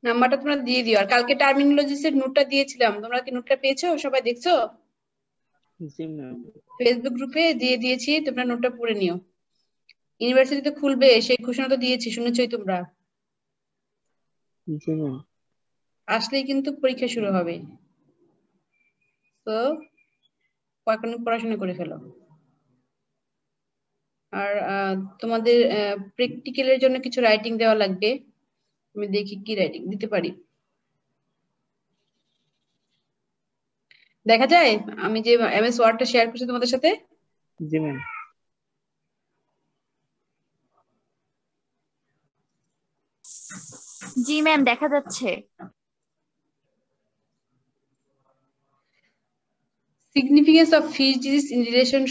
নাম্বারটা তোমরা দিয়ে দিও। আর কালকে টার্মিনোলজিস এর নোটটা দিয়েছিলাম, তোমরা কি নোটটা পেয়েছো? সবাই দেখছো? জি ম্যাম। ফেসবুক গ্রুপে দিয়ে দিয়েছি, তোমরা নোটটা পড়ে নিও। ইউনিভার্সিটিতে খুলবে সেই ঘোষণা তো দিয়েছি, শুনেছই তোমরা। জি ম্যাম। আসলেই কিন্তু পরীক্ষা শুরু হবে, তো এখন পড়াশোনা করে ফেলো। আর তোমাদের প্র্যাকটিক্যালের জন্য কিছু রাইটিং দেওয়া লাগবে, আমি দেখি কি রাইটিং দিতে পারি। দেখা যায় আমি যে এমএস ওয়ার্ডটা শেয়ার করছি তোমাদের সাথে। জি ম্যাম। জি ম্যাম, দেখা যাচ্ছে। Significance of fish disease in relation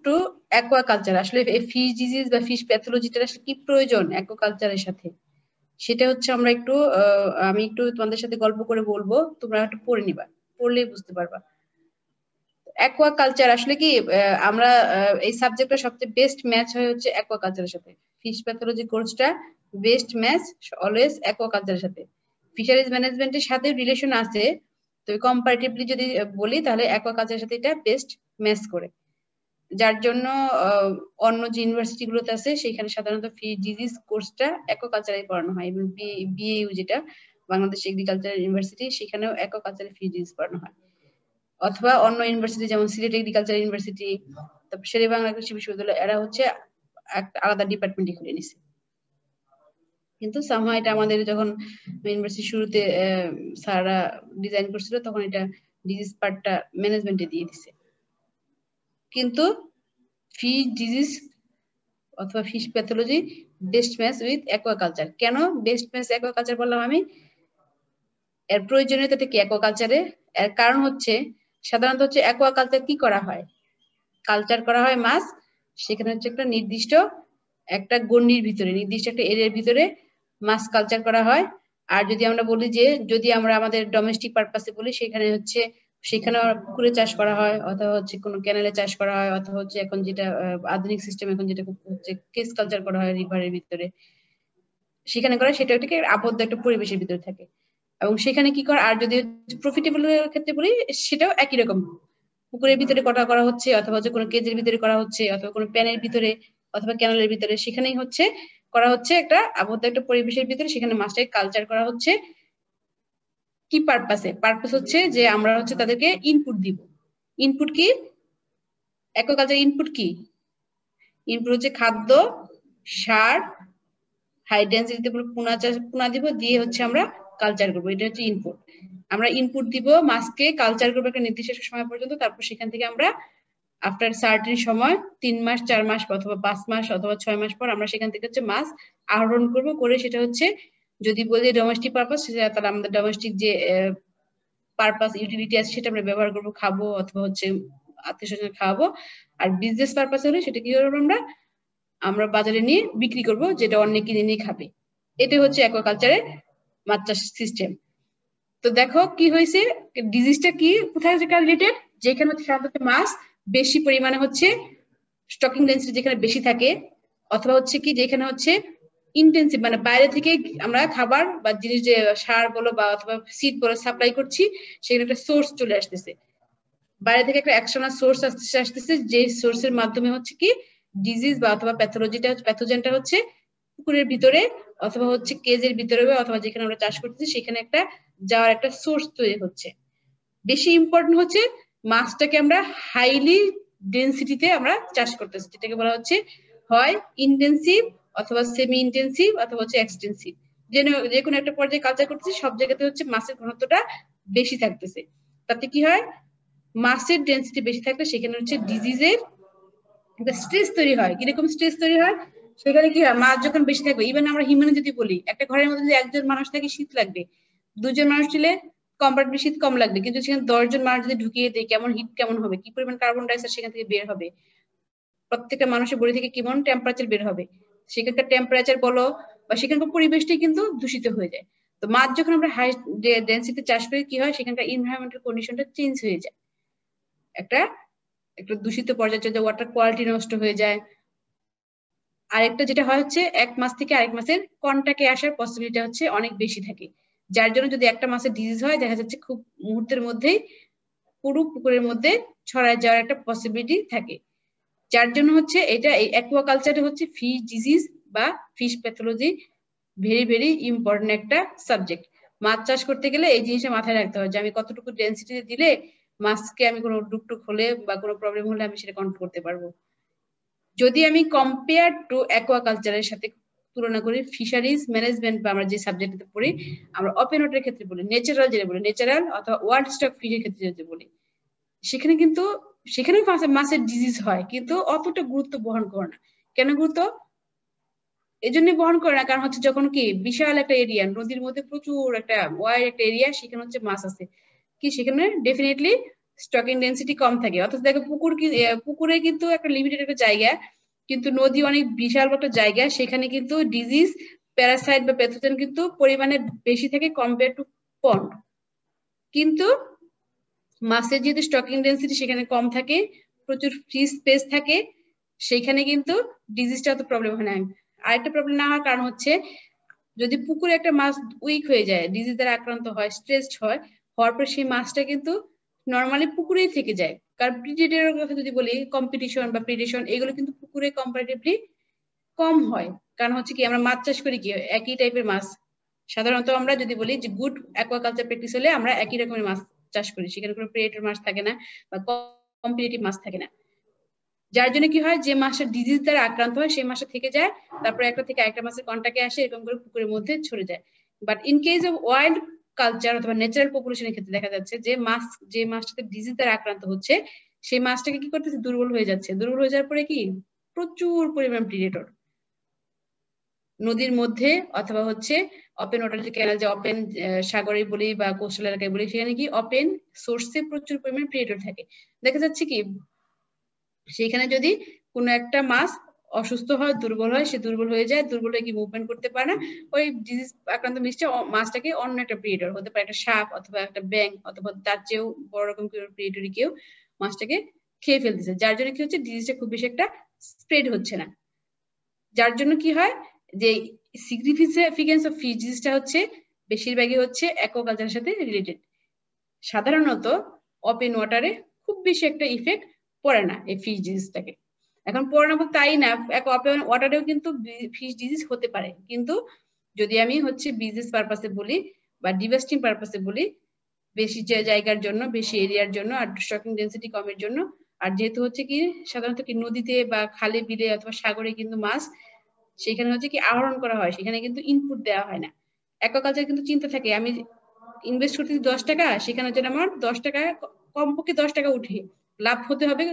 to aquaculture. আসলে এই ফিশ ডিজিজ বা ফিশ প্যাথোলজিটা আসলে কি প্রয়োজন অ্যাকোয়াকালচারের সাথে, সেটা হচ্ছে আমরা একটু আমি একটু তোমাদের সাথে গল্প করে বলবো, তোমরা একটু পড়ে নিবা, পড়লেই বুঝতে পারবা। অ্যাকোয়াকালচার আসলে কি, আমরা এই সাবজেক্টটা সবচেয়ে বেস্ট ম্যাচ হয় হচ্ছে অ্যাকোয়াকালচারের সাথে। ফিশ প্যাথোলজি কোর্সটা বেস্ট ম্যাচ অলওয়েজ অ্যাকোয়াকালচারের সাথে। ফিশারিজ ম্যানেজমেন্টের সাথে রিলেশন আছে, তো কম্পারেটিভলি যদি বলি তাহলে অ্যাকোয়াকালচারের সাথে এটা বেস্ট ম্যাচ করে। যার জন্য অন্য যে ইউনিভার্সিটি গুলোতে আছে সেখানে সাধারণত ফিশ ডিজিজ কোর্সটা অ্যাকোয়াকালচারে পড়ানো হয়, এবং বিএইউ যেটা বাংলাদেশ এগ্রিকালচার ইউনিভার্সিটি, সেখানেও অ্যাকোয়াকালচারে ফিশ ডিজিজ পড়ানো হয়। অথবা অন্য ইউনিভার্সিটি যেমন সিলেট এগ্রিকালচার ইউনিভার্সিটি, তারপর শেরে বাংলা কৃষি বিশ্ববিদ্যালয়, এরা হচ্ছে একটা আলাদা ডিপার্টমেন্টই খুলে নিছে। কিন্তু সামহাও এটা আমাদের যখন ইউনিভার্সিটি শুরুতে স্যাররা ডিজাইন করছিল তখন এটা ডিজিজ পার্টটা ম্যানেজমেন্টে দিয়ে দিছে। কিন্তু ফিশ ডিজিজ অথবা fish pathology best match with aquaculture. কেন বেস্ট ম্যাচ অ্যাকোয়াকালচার বললাম আমি? এর প্রয়োজনীয়তা কি অ্যাকোয়াকালচারে? এর কারণ হচ্ছে সাধারণত হচ্ছে অ্যাকোয়াকালচার কি করা হয়, কালচার করা হয় মাছ, সেখানে হচ্ছে একটা নির্দিষ্ট একটা গণ্ডির ভিতরে, নির্দিষ্ট একটা এরিয়ার ভিতরে মাছ কালচার করা হয়। আর যদি আমরা বলি যে যদি আমরা আমাদের ডোমেস্টিক পারপাসে বলি, সেখানে হচ্ছে সেখানে পুকুরে চাষ করা হয়, অথবা হচ্ছে কোনো ক্যানেলে চাষ করা হয়, অথবা হচ্ছে এখন যেটা আধুনিক সিস্টেম এখন যেটা হচ্ছে কেস কালচার করা হয় রিভারের ভিতরে, সেখানে করে সেটা একটাকে আবদ্ধ একটা পরিবেশের ভিতরে থাকে। এবং সেখানে কি করে, আর যদি প্রফিটেবল ক্ষেত্রে বলি সেটাও একই রকম, পুকুরের ভিতরে কটা করা হচ্ছে, অথবা হচ্ছে কোনো কেজের ভিতরে করা হচ্ছে, অথবা কোনো প্যানের ভিতরে, অথবা ক্যানেলের ভিতরে, সেখানেই হচ্ছে করা হচ্ছে একটা আবদ্ধ একটা পরিবেশের ভিতরে, সেখানে মাছটাকে কালচার করা হচ্ছে। কি পারপাসে? পারপাস হচ্ছে যে আমরা হচ্ছে তাদেরকে ইনপুট দিব। ইনপুট কি? অ্যাকোয়াকালচার ইনপুট কি? ইনপুট হচ্ছে খাদ্য, সার, হাই ডেন্সিটিতে পোনা দিব, দিয়ে হচ্ছে আমরা কালচার করবো, এটা হচ্ছে ইনপুট। আমরা ইনপুট দিব, মাছকে কালচার করবো একটা নির্দিষ্ট সময় পর্যন্ত, তারপর সেখান থেকে আমরা আফটার সার্টেন সময় 3 মাস 4 মাস অথবা 5 মাস অথবা 6 মাস পর আমরা সেখান থেকে হচ্ছে মাছ আহরণ করব, করে সেটা হচ্ছে যদি বলি ডোমেস্টিক পারপাস, সেটা তাহলে আমাদের ডোমেস্টিক যে পারপাস ইউটিলিটি আছে সেটা আমরা ব্যবহার করবো, খাবো, অথবা হচ্ছে আত্মীয় স্বজন খাওয়াবো। আর বিজনেস পারপাস হলে সেটা কি করবো, আমরা আমরা বাজারে নিয়ে বিক্রি করব, যেটা অন্য কিনে নিয়ে খাবে। এটা হচ্ছে অ্যাকোয়াকালচারের মাছ চাষ সিস্টেম। তো দেখো কি হয়েছে, ডিজিজটা কি কোথায় রিলেটেড, যেখানে হচ্ছে সাধারণত মাছ বেশি পরিমাণে হচ্ছে স্টকিং ডেন্সিটি যেখানে বেশি থাকে, অথবা হচ্ছে কি যেখানে হচ্ছে ইন্টেন্সিভ মানে বাইরে থেকে আমরা খাবার বা জিনিস যে সার বলো বা অথবা সিড বলো সাপ্লাই করছি, সেখানে একটা সোর্স চলে আসতেছে, বাইরে থেকে একটা এক্সটার্নাল সোর্স আসতেছে, যে সোর্সের মাধ্যমে হচ্ছে কি ডিজিজ বা অথবা প্যাথোলজিটা প্যাথোজেনটা হচ্ছে পুকুরের ভিতরে অথবা হচ্ছে কেজের ভিতরে অথবা যেখানে আমরা চাষ করতেছি সেখানে একটা যাওয়ার একটা সোর্স তৈরি হচ্ছে। বেশি ইম্পর্টেন্ট হচ্ছে মাছটাকে আমরা হাইলি ডেন্সিটিতে আমরা চাষ করতেছি, যেটাকে বলা হচ্ছে হয় ইন্টেন্সিভ অথবা সেমি ইন্টেন্সিভ অথবা হচ্ছে এক্সটেন্সিভ। যে কোনো একটা পর্যায়ে কালচার করতেছি, সব জায়গাতে হচ্ছে মাছের ঘনত্বটা বেশি থাকতেছে। তাতে কি হয়, মাছের ডেন্সিটি বেশি থাকলে সেখানে হচ্ছে ডিজিজের একটা স্ট্রেস তৈরি হয়। কিরকম স্ট্রেস তৈরি হয়, সেখানে কি হয়, মাছ যখন বেশি থাকবে, ইভেন আমরা হিউম্যান যদি বলি একটা ঘরের মধ্যে যদি একজন মানুষ থাকে শীত লাগবে, দুজন মানুষ ছিল কম্পারেটিভলি শীত কম লাগবে, কিন্তু সেখানে 10 জন মানুষ যদি ঢুকিয়ে দেয় কেমন হিট কেমন হবে, কি পরিমাণ কার্বন ডাইঅক্সাইড সেখান থেকে বের হবে, প্রত্যেকটা মানুষের বডি থেকে কেমন টেম্পারেচার বের হবে, সেখানকার টেম্পারেচার বলো বা সেখানকার পরিবেশটাই কিন্তু দূষিত হয়ে যায়। তো মাছ যখন আমরা হাই ডেন্সিটি চাষ করি কি হয়, সেখানকার এনভায়রনমেন্টাল কন্ডিশনটা চেঞ্জ হয়ে যায়, একটা একটা দূষিত পর্যায়ে চলে যায়, ওয়াটার কোয়ালিটি নষ্ট হয়ে যায়। আরেকটা যেটা হয় হচ্ছে এক মাস থেকে আরেক মাসের কন্টাক্টে আসার পসিবিলিটি হচ্ছে অনেক বেশি থাকে, যার জন্য যদি একটা মাছের ডিজিজ হয় দেখা যাচ্ছে খুব মুহূর্তের মধ্যেই পুরো পুকুরের মধ্যে ছড়ায় যাওয়ার একটা পসিবিলিটি থাকে। যার জন্য হচ্ছে এটা এই অ্যাকুয়াকালচারে হচ্ছে ফিশ ডিজিজ বা fish pathology very very important একটা সাবজেক্ট। মাছ চাষ করতে গেলে এই জিনিসটা মাথায় রাখতে হয় যে আমি কতটুকু ডেন্সিটি দিলে মাছকে আমি কোনো ডুকটুক হলে বা কোনো প্রবলেম হলে আমি সেটা কন্ট্রোল করতে পারবো। যদি আমি কম্পেয়ার টু অ্যাকুয়াকালচারের সাথে তুলনা করি, ফিশারিজ ম্যানেজমেন্ট বা আমরা যে সাবজেক্টে পড়ি, আমরা ওপেন ওয়াটারের ক্ষেত্রে বলি, ন্যাচারাল যেটা বলি ন্যাচারাল অথবা ওয়ার্ল্ড স্টক ফিশের ক্ষেত্রে যদি বলি, সেখানে কিন্তু সেখানেও মাছের ডিজিজ হয় কিন্তু অতটা গুরুত্ব বহন করে না। কেন গুরুত্ব এই জন্য বহন করে না? কারণ হচ্ছে যখন কি বিশাল একটা এরিয়া, নদীর মধ্যে প্রচুর একটা ওয়াইড একটা এরিয়া, সেখানে হচ্ছে মাছ আছে কি সেখানে ডেফিনেটলি স্টকিং ডেন্সিটি কম থাকে। অর্থাৎ দেখো পুকুরে কিন্তু একটা লিমিটেড একটা জায়গা, কিন্তু নদী অনেক বিশাল একটা জায়গা, সেখানে কিন্তু ডিজিজ প্যারাসাইট বা প্যাথোজেন কিন্তু পরিমাণে বেশি থাকে কম্পেয়ার টু পন্ড। কিন্তু মাছের যেহেতু স্টকিং ডেন্সিটি সেখানে কম থাকে, প্রচুর ফ্রি স্পেস থাকে, সেখানে কিন্তু ডিজিজটা অত প্রবলেম হয় না। আরেকটা প্রবলেম না হওয়ার কারণ হচ্ছে যদি পুকুরে একটা মাছ উইক হয়ে যায়, ডিজিজ দ্বারা আক্রান্ত হয়, স্ট্রেসড হয়, হওয়ার পর সেই মাছটা কিন্তু নর্মালি পুকুরেই থেকে যায়। কারণ প্রিডেটরের কথা যদি বলি, কম্পিটিশন বা প্রিডেশন এগুলো কিন্তু পুকুরে কম্পারেটিভলি কম হয়। কারণ হচ্ছে কি আমরা মাছ চাষ করি কি একই টাইপের মাছ, সাধারণত আমরা যদি বলি যে গুড অ্যাকুয়াকালচার প্র্যাকটিস হলে আমরা একই রকমের মাছ চাষ করি, সেখানে কোনো প্রেডেটর মাছ থাকে না বা কম্পিটিটিভ মাছ থাকে না। যার জন্য কি হয়, যে মাছটা ডিজিজ দ্বারা আক্রান্ত হয় সেই মাছটা থেকে যায়, তারপরে একটা থেকে আরেকটা মাছের কন্টাক্টে আসে, এরকম করে পুকুরের মধ্যে ছড়ে যায়। But in case of wild culture অথবা ন্যাচারাল পপুলেশনের ক্ষেত্রে দেখা যাচ্ছে যে মাছটাতে ডিজিজ দ্বারা আক্রান্ত হচ্ছে সেই মাছটাকে কি করতেছে, দুর্বল হয়ে যাচ্ছে। দুর্বল হয়ে যাওয়ার পরে কি প্রচুর পরিমাণ প্রিডেটর নদীর মধ্যে অথবা হচ্ছে ওপেন ওয়াটার যে ক্যানাল, যে ওপেন সাগরে বলি বা কোস্টাল এলাকায় বলি, সেখানে কি ওপেন সোর্সে প্রচুর পরিমাণ প্রিডেটর থাকে। দেখা যাচ্ছে কি সেখানে যদি কোনো একটা মাছ অসুস্থ হয়, দুর্বল হয়, সে দুর্বল হয়ে যায়, দুর্বল হয়ে কি মুভমেন্ট করতে পারে না, ওই ডিজিজ আক্রান্ত মাছটাকে অন্য একটা প্রিডেটর হতে পারে, একটা সাপ অথবা একটা ব্যাং অথবা তার চেয়েও বড় রকম প্রিডেটরই কেউ মাছটাকে খেয়ে ফেলতেছে। যার জন্য কি হচ্ছে, ডিজিজটা খুব বেশি একটা স্প্রেড হচ্ছে না। যার জন্য কি হয় যে সিগনিফিকেন্স অফ ফিশ ডিজিজটা হচ্ছে বেশিরভাগই হচ্ছে অ্যাকুয়াকালচারের সাথে রিলেটেড। সাধারণত ওপেন ওয়াটারে খুব বেশি একটা ইফেক্ট পড়ে না এই ফিশ ডিজিজটাকে। এখন পড়ে না বলতে তাই না, ওপেন ওয়াটারেও কিন্তু ফিশ ডিজিজ হতে পারে, কিন্তু যদি আমি হচ্ছে বিজনেস পারপাসে বলি বা ডিভাস্টিং পারপাসে বলি, বেশি জায়গার জন্য, বেশি এরিয়ার জন্য, আর স্টকিং ডেন্সিটি কমের জন্য, আর যেহেতু হচ্ছে কি সাধারণত কি নদীতে বা খালে বিলে অথবা সাগরে কিন্তু মাছ সেখানে হচ্ছে কি আহরণ করা হয়, সেখানে কিন্তু ইনপুট দেওয়া হয় না। অ্যাকুয়াকালচার কিন্তু চিন্তা থাকে আমি ইনভেস্ট করতেছি 10 টাকা, সেখানে যেন আমার 10 টাকা কমপক্ষে 10 টাকা উঠে লাভ হতে হবে,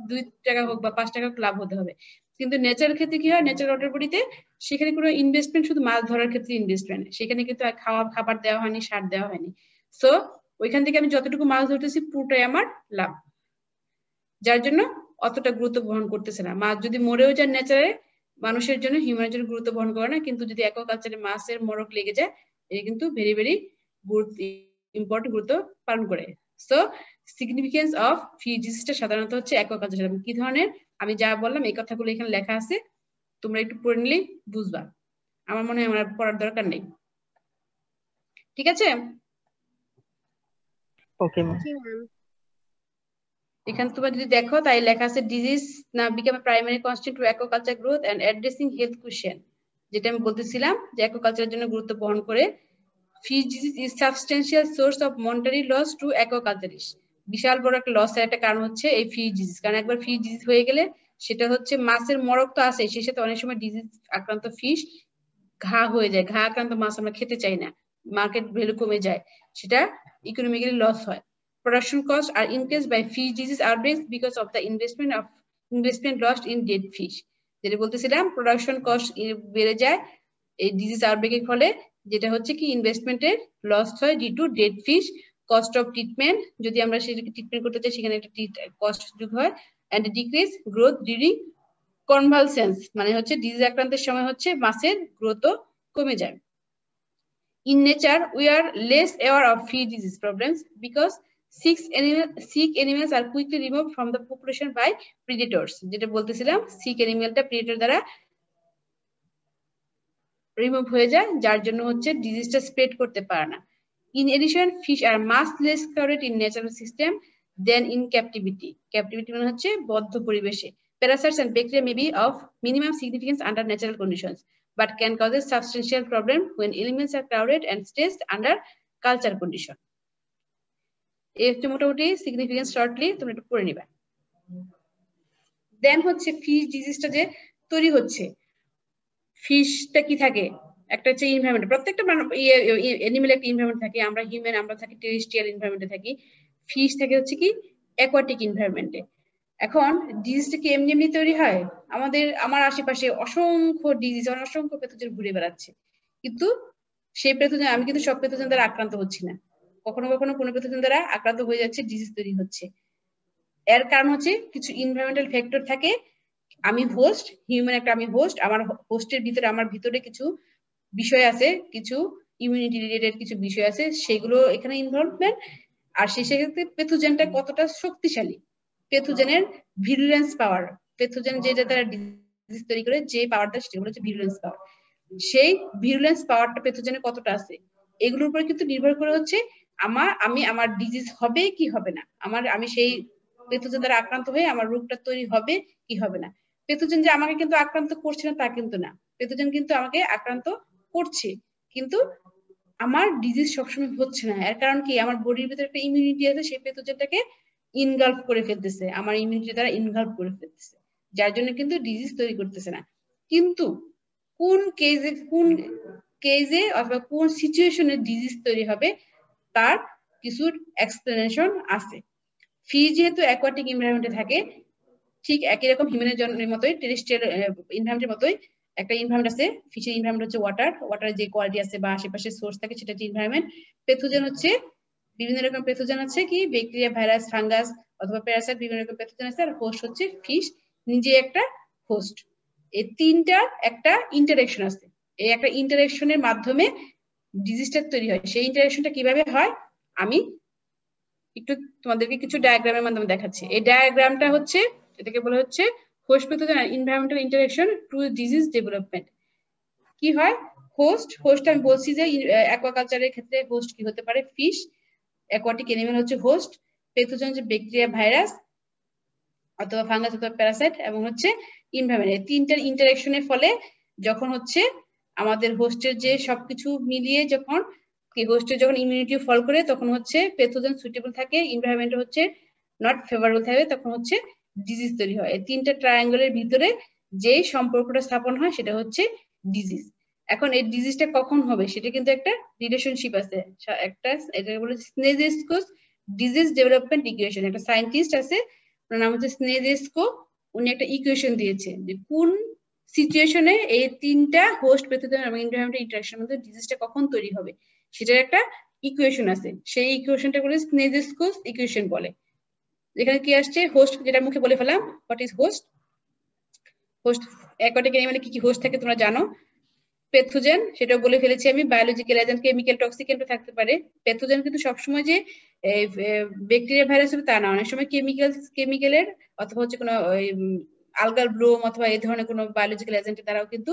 2 টাকা হোক বা 5 টাকা লাভ হতে হবে। কিন্তু ন্যাচারাল ক্ষেত্রে কি হয়, ন্যাচারাল ওয়াটার বডিতে সেখানে কোনো ইনভেস্টমেন্ট, শুধু মাছ ধরার ক্ষেত্রে ইনভেস্টমেন্ট, সেখানে কিন্তু খাবার দেওয়া হয়নি, সার দেওয়া হয়নি। সো ওইখান থেকে আমি যতটুকু মাছ ধরতেছি পুরোটাই আমার লাভ, যার জন্য অতটা গুরুত্ব বহন করতেছে না। মাছ যদি মরেও যায় ন্যাচারে, মানুষের জন্য, হিউম্যানের জন্য গুরুত্ব বহন করে না। কিন্তু যদি অ্যাকুয়াকালচারে মাছের মরক লেগে যায়, এটা কিন্তু ভেরি ভেরি ইম্পর্টেন্ট গুরুত্ব পালন করে। সো সিগনিফিকেন্স অফ ফিশ ডিজিজটা সাধারণত হচ্ছে অ্যাকুয়াকালচার। কি ধরনের, আমি যা বললাম এই কথাগুলো এখানে লেখা আছে, তোমরা একটু পড়ে নিলেই বুঝবা। আমার মনে হয় আমার পড়ার দরকার নেই। ঠিক আছে? Okay ma'am. এখানে তোমরা যদি দেখো তাই লেখা আছে ডিজিজ না become primary constraint to aquaculture growth and addressing health question, যেটা আমি বলতেছিলাম যে অ্যাকুয়াকালচারের জন্য গুরুত্ব বহন করে। Fish disease is substantial source of monetary loss to aquaculturist. বিশাল বড় একটা লসের একটা কারণ হচ্ছে এই ফিশ ডিজিজ। কারণ একবার ফিশ ডিজিজ হয়ে গেলে সেটা হচ্ছে মাছের মরক তো আছে, সেই সাথে অনেক সময় ডিজিজ আক্রান্ত ফিশ ঘা হয়ে যায়, ঘা আক্রান্ত মাছ আমরা খেতে চাই না, মার্কেট ভ্যালু কমে যায়, সেটা ইকোনমিক্যালি লস হয়। Production costs are increased by fish disease outbreaks because of the investment lost in dead fish. যেটা বলতেছিলাম প্রোডাকশন কস্ট বেড়ে যায় এই ডিজিজ আউটব্রেকের ফলে, যেটা হচ্ছে কি ইনভেস্টমেন্টের লস হয় due to dead fish. Cost of treatment, যদি আমরা সেটাকে ট্রিটমেন্ট করতে চাই সেখানে একটা কস্ট যোগ হয়। এন্ড ডিক্রিজ গ্রোথ ডিউরিং কনভালসেন্স, মানে হচ্ছে ডিজিজ আক্রান্তের সময় হচ্ছে মাছের গ্রোথও কমে যায়। In nature, we are less aware of fish disease problems because sick animals are quickly removed from the population by predators. যেটা বলতেছিলাম, sick animalটা predator দ্বারা রিমুভ হয়ে যায়, যার জন্য হচ্ছে ডিজিজটা স্প্রেড করতে পারে না। In addition fish are much less crowded in natural system than in captivity. Captivity মানে হচ্ছে বদ্ধ পরিবেশে। Parasites and bacteria may be of minimum significance under natural conditions, but can cause a substantial problem when elements are crowded and stressed under culture condition. এই হচ্ছে মোটামুটি significance shortly তোমরা একটু পড়ে নিবা। দেন হচ্ছে ফিশ ডিজিজটা যে তৈরি হচ্ছে, ফিশটা কি থাকে, একটা হচ্ছে এনভায়রনমেন্ট, প্রত্যেকটা অ্যানিমেল একটা এনভায়রনমেন্ট থাকে, আমরা হিউম্যান আমরা থাকি টেরেস্ট্রিয়াল এনভায়রনমেন্টে থাকি, ফিশ থাকে হচ্ছে কি অ্যাকোয়াটিক এনভায়রনমেন্টে। এখন ডিজিজটা কি এমনি এমনি তৈরি হয়? আমার আশেপাশে অসংখ্য ডিজিজ অসংখ্য প্যাথোজেন ঘুরে বেড়াচ্ছে, কিন্তু সেই প্যাথোজেন আমি কিন্তু সব প্যাথোজেন দ্বারা আক্রান্ত হচ্ছি না, কখনো কখনো কোনো প্যাথোজেন দ্বারা আক্রান্ত হয়ে যাচ্ছে, ডিজিজ তৈরি হচ্ছে। এর কারণ হচ্ছে কিছু এনভায়রনমেন্টাল ফ্যাক্টর থাকে। আমি হোস্ট, হিউম্যান একটা আমি হোস্ট, আমার হোস্টের ভিতরে আমার ভিতরে কিছু বিষয় আছে, কিছু ইমিউনিটি রিলেটেড কিছু বিষয় আছে, সেগুলো এখানে ইনভলভমেন্ট। আর সেই ক্ষেত্রে প্যাথোজেনটা কতটা শক্তিশালী, প্যাথোজেনের ভিরুলেন্স পাওয়ার, প্যাথোজেন যেটা তারা ডিজিজ তৈরি করে যে পাওয়ারটা সেগুলো হচ্ছে ভিরুলেন্স পাওয়ার, সেই ভিরুলেন্স পাওয়ারটা প্যাথোজেনের কতটা আছে এগুলোর উপর কিন্তু নির্ভর করে হচ্ছে আমার ডিজিজ হবে কি হবে না, আমি সেই প্যাথোজেন দ্বারা আক্রান্ত হয়ে আমার রোগটা তৈরি হবে কি হবে না। প্যাথোজেন যে আমাকে কিন্তু আক্রান্ত করছে না তা কিন্তু না, প্যাথোজেন কিন্তু আমাকে আক্রান্ত করছে, কিন্তু আমার ডিজিজ সবসময় হচ্ছে না। এর কারণ কি, আমার বডির ভিতরে একটা ইমিউনিটি আছে, সেই প্যাথোজেনটাকে ইনগালফ করে ফেলতেছে, আমার ইমিউনিটি দ্বারা ইনগালফ করে ফেলতেছে, যার জন্য কিন্তু ডিজিজ তৈরি করতেছে না। কিন্তু কোন কেজে অথবা কোন সিচুয়েশনে ডিজিজ তৈরি হবে তার কিছু এক্সপ্লেনেশন আছে। ফিশ যেহেতু অ্যাকোয়াটিক এনভায়রনমেন্টে থাকে, ঠিক একই রকম হিউম্যানের জন্মের মতোই টেরেস্ট্রিয়াল এনভায়রনমেন্টের মতোই একটা এনভায়রনমেন্ট আছে। ফিশের এনভায়রনমেন্ট হচ্ছে ওয়াটারের যে কোয়ালিটি আছে বা আশেপাশে সোর্স থাকে সেটা হচ্ছে এনভায়রনমেন্ট। প্যাথোজেন হচ্ছে বিভিন্ন রকম প্যাথোজেন আছে, কি ব্যাকটেরিয়া, ভাইরাস, ফাঙ্গাস অথবা প্যারাসাইট, বিভিন্ন রকম প্যাথোজেন আছে। আর হোস্ট হচ্ছে ফিশ নিজে একটা হোস্ট। এই তিনটার একটা ইন্টারেকশন আছে, এই একটা ইন্টারেকশনের মাধ্যমে ডিজিজটা তৈরি হয়। সেই ইন্টারেকশনটা কিভাবে হয় আমি একটু তোমাদেরকে কিছু ডায়াগ্রামের মাধ্যমে দেখাচ্ছি। এই ডায়াগ্রামটা হচ্ছে, এটাকে বলা হচ্ছে হোস্ট প্যাথোজেন আর environmental interaction to disease development. কি হয়, হোস্ট আমি বলছি যে অ্যাকোয়াকালচারের ক্ষেত্রে হোস্ট কি হতে পারে, ফিশ, অ্যাকোয়াটিক অ্যানিমেল হচ্ছে হোস্ট, প্যাথোজেন যে ব্যাকটেরিয়া, ভাইরাস অথবা ফাঙ্গাস অথবা প্যারাসাইট, এবং হচ্ছে এনভায়রনমেন্ট। এই তিনটার ইন্টারেকশনের ফলে যখন হচ্ছে আমাদের হোস্টের যে সবকিছু মিলিয়ে যখন হোস্টের যখন ইমিউনিটি ফল করে, তখন হচ্ছে প্যাথোজেন সুইটেবল থাকে, এনভায়রনমেন্ট হচ্ছে নট ফেভারেবল থাকে, তখন হচ্ছে ডিজিজ তৈরি হয়। এই তিনটা ট্রায়াঙ্গলের ভিতরে যে সম্পর্কটা স্থাপন হয় সেটা হচ্ছে ডিজিজ। এখন এই ডিজিজটা কখন হবে সেটা কিন্তু একটা রিলেশনশিপ আছে, একটা এটা বলে স্নেজেস্কোস ডিজিজ ডেভেলপমেন্ট ইকুয়েশন। একটা সায়েন্টিস্ট আছে, ওনার নাম হচ্ছে স্নেজেস্কো, উনি একটা ইকুয়েশন দিয়েছে যে কোন সিচুয়েশনে এই তিনটা হোস্ট প্যাথোজেন এবং এনভায়রনমেন্টাল ইন্টারেকশনের মধ্যে ডিজিজটা কখন তৈরি হবে সেটার একটা ইকুয়েশন আছে। সেই ইকুয়েশনটা বলে স্নেজেস্কোস ইকুয়েশন বলে। এখানে কি আসছে, হোস্ট, যেটা মুখে বলে ফেলাম, what is host. Host aquatic অ্যানিমেলে কি কি হোস্ট থাকে তোমরা জানো। প্যাথোজেন সেটা বলে ফেলেছি আমি, বায়োলজিক্যাল এজেন্ট, কেমিক্যাল টক্সিকেন্টও থাকতে পারে। প্যাথোজেন কিন্তু সবসময় যে ব্যাকটেরিয়া, ভাইরাস হবে তা না, অনেক সময় কেমিক্যালের অথবা হচ্ছে কোনো আলগাল ব্লোম অথবা এই ধরনের কোনো বায়োলজিক্যাল এজেন্টের দ্বারাও কিন্তু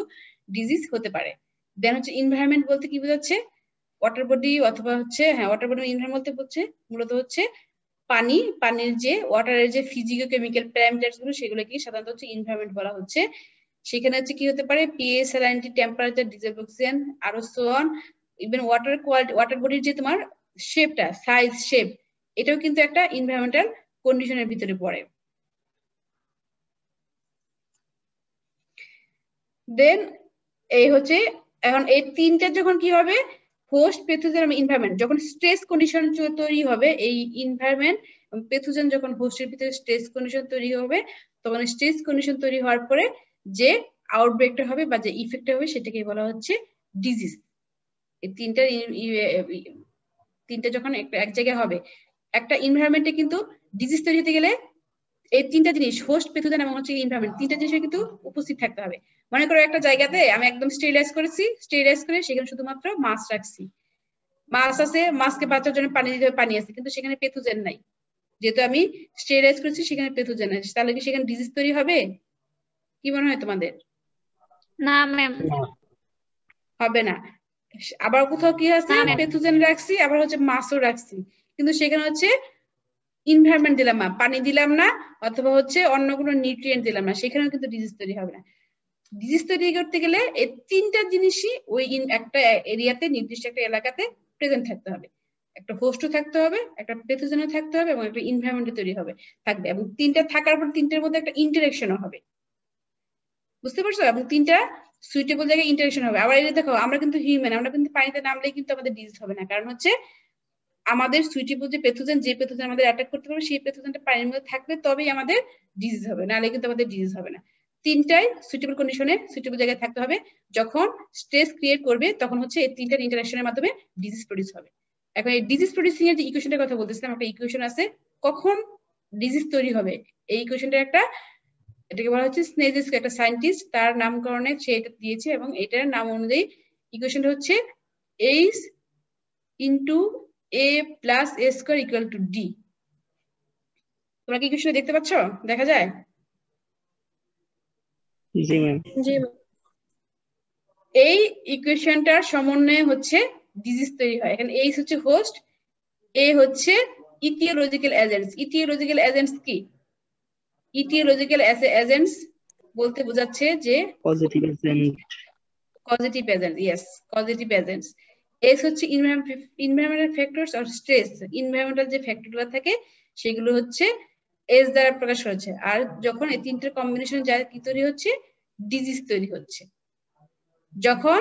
ডিজিজ হতে পারে। দেন হচ্ছে এনভায়রনমেন্ট বলতে কি বোঝাচ্ছে, ওয়াটার বডি অথবা হচ্ছে ওয়াটার বডি এনভায়রনমেন্ট বলতে মূলত হচ্ছে পানির যে ওয়াটারের যে ফিজিকো কেমিক্যাল প্যারামিটারস গুলো সেগুলো কি সাধারণত হচ্ছে এনভায়রনমেন্ট বলা হচ্ছে। সেখানে হচ্ছে কি হতে পারে, পিএইচ, স্যালাইনিটি, টেম্পারেচার, ডিসঅক্সিজেশন, আরো so on. Even water quality, water বডির যে তোমার শেপটা, সাইজ, শেপ, এটাও কিন্তু একটা এনভায়রনমেন্টাল কন্ডিশনের ভিতরে পড়ে। দেন এই হচ্ছে, এখন এই তিনটা যখন কি হবে, হোস্ট, প্যাথোজেন এবং এনভায়রনমেন্ট যখন স্ট্রেস কন্ডিশন তৈরি হবে, এই এনভায়রনমেন্ট এবং প্যাথোজেন যখন হোস্টের ভিতরে স্ট্রেস কন্ডিশন তৈরি হবে, তখন স্ট্রেস কন্ডিশন তৈরি হওয়ার পরে যে আউটব্রেকটা হবে বা যে ইফেক্টটা হবে সেটাকে বলা হচ্ছে ডিজিজ। এই তিনটা যখন এক জায়গায় হবে একটা এনভায়রনমেন্টে, কিন্তু ডিজিজ তৈরি হতে গেলে এই তিনটা জিনিস, হোস্ট, প্যাথোজেন এবং হচ্ছে এনভায়রনমেন্ট, তিনটা জিনিসের কিন্তু উপস্থিত থাকতে হবে। মনে করো একটা জায়গাতে আমি একদম স্টেরিলাইজ করেছি, স্টেরিলাইজ করে সেখানে শুধুমাত্র মাছ রাখছি, মাছ আছে, মাছকে বাঁচার জন্য পানি দিতে হবে, পানি আছে, কিন্তু সেখানে প্যাথোজেন নাই। যেহেতু আমি স্টেরিলাইজ করেছি সেখানে প্যাথোজেন আছে, তাহলে কি সেখানে ডিজিজ তৈরি হবে? কি মনে হয় তোমাদের? না ম্যাম। হবে না। আবার কোথাও কি আছে পেথোজেন রাখছি, আবার হচ্ছে মাছও রাখছি, কিন্তু সেখানে হচ্ছে এনভায়রনমেন্ট দিলাম না, পানি দিলাম না, অথবা হচ্ছে অন্য কোনো নিউট্রিয়েন্ট দিলাম না, সেখানেও কিন্তু ডিজিজ তৈরি হবে না। ডিজিজ তৈরি করতে গেলে এই তিনটা জিনিসই ওই একটা এরিয়াতে, নির্দিষ্ট একটা এলাকাতে প্রেজেন্ট থাকতে হবে। একটা হোস্টও থাকতে হবে, একটা পেথোজেনও থাকতে হবে, এবং একটা এনভায়রনমেন্ট তৈরি হবে থাকবে, এবং তিনটা থাকার পর তিনটার মধ্যে একটা ইন্টারেকশনও হবে। বুঝতে পারছো? এবং তিনটা সুইটেবল জায়গায় ইন্টারেকশন হবে। আবার এই দেখো, আমরা কিন্তু হিউম্যান, আমরা কিন্তু পানিতে নামলেই কিন্তু আমাদের ডিজিজ হবে না, কারণ হচ্ছে আমাদের সুইটেবল যে পেথোজেন আমাদের অ্যাটাক করতে পারবে, সেই পেথোজেনটা পানির মধ্যে থাকবে, তবেই আমাদের ডিজিজ হবে, নাহলে কিন্তু আমাদের ডিজিজ হবে না। তিনটাই সুইটেবল কন্ডিশনে, সুইটেবল জায়গায় থাকতে হবে। যখন স্ট্রেস ক্রিয়েট করবে, তখন হচ্ছে এই তিনটার ইন্টারাকশনের মাধ্যমে ডিজিজ প্রডিউস হবে। এখন এই ডিজিজ প্রডিউসিং এর যে ইকুয়েশনটার কথা বলতেছিলাম, একটা ইকুয়েশন আছে কখন ডিজিজ তৈরি হবে। এই ইকুয়েশনটা এটাকে বলা হচ্ছে স্নেজিস্ক, একটা সায়েন্টিস্ট, তার নামকরণে সে এটা দিয়েছে, এবং এটার নাম অনুযায়ী ইকুয়েশনটা হচ্ছে H into A plus A square equal to D। তোমরা কি ইকুয়েশন দেখতে পাচ্ছ? দেখা যায়? জি ম্যাম। জি এই ইকুয়েশনটার সমন্বয়ে হচ্ছে ডিজিজ তৈরি হয়। এখানে H হচ্ছে হোস্ট, A হচ্ছে ইটিওলজিক্যাল এজেন্টস। ইটিওলজিক্যাল এজেন্টস কি? ইটিওলজিক্যাল এজেন্টস বলতে বোঝাচ্ছে যে positive agent. Positive agent, yes, positive agents. S হচ্ছে এনভায়রনমেন্টাল ফ্যাক্টরস আর স্ট্রেস, এনভায়রনমেন্টাল যে ফ্যাক্টরগুলো থাকে সেগুলো হচ্ছে এস দ্বারা প্রকাশ হচ্ছে। আর যখন এই তিনটার কম্বিনেশন যা কি তৈরি হচ্ছে, ডিজিজ তৈরি হচ্ছে। যখন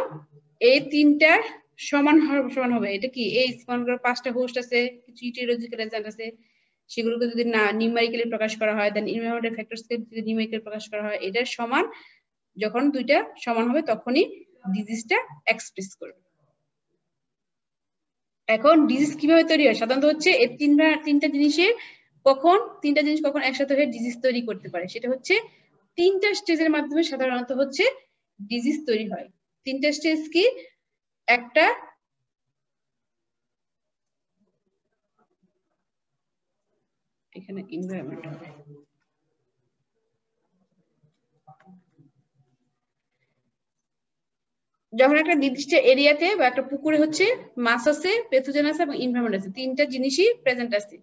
এই তিনটার সমান হবে, এটা কি এই মনে করো 5টা হোস্ট আছে, কিছু ইটিওলজিক্যাল এজেন্ট আছে, সেগুলোকে যদি না নিউমেরিক্যালি প্রকাশ করা হয়, দেন এনভায়রনমেন্টাল ফ্যাক্টরসকে যদি নিউমেরিক্যালি প্রকাশ করা হয়, এটার সমান, যখন দুইটা সমান হবে তখনই ডিজিজটা এক্সপ্রেস করবে। এখন ডিজিজ কিভাবে তৈরি হয়? সাধারণত হচ্ছে এই তিনটা জিনিস কখন একসাথে হয়ে ডিজিজ তৈরি করতে পারে, সেটা হচ্ছে তিনটা স্টেজের মাধ্যমে সাধারণত হচ্ছে ডিজিজ তৈরি হয়। তিনটা স্টেজ কি? একটা এখানে এনভায়রনমেন্ট হবে, যখন একটা নির্দিষ্ট এরিয়াতে বা একটা পুকুরে হচ্ছে মাছ আছে, পেথোজেন আছে এবং এনভায়রনমেন্ট আছে, তিনটা জিনিসই প্রেজেন্ট আছে,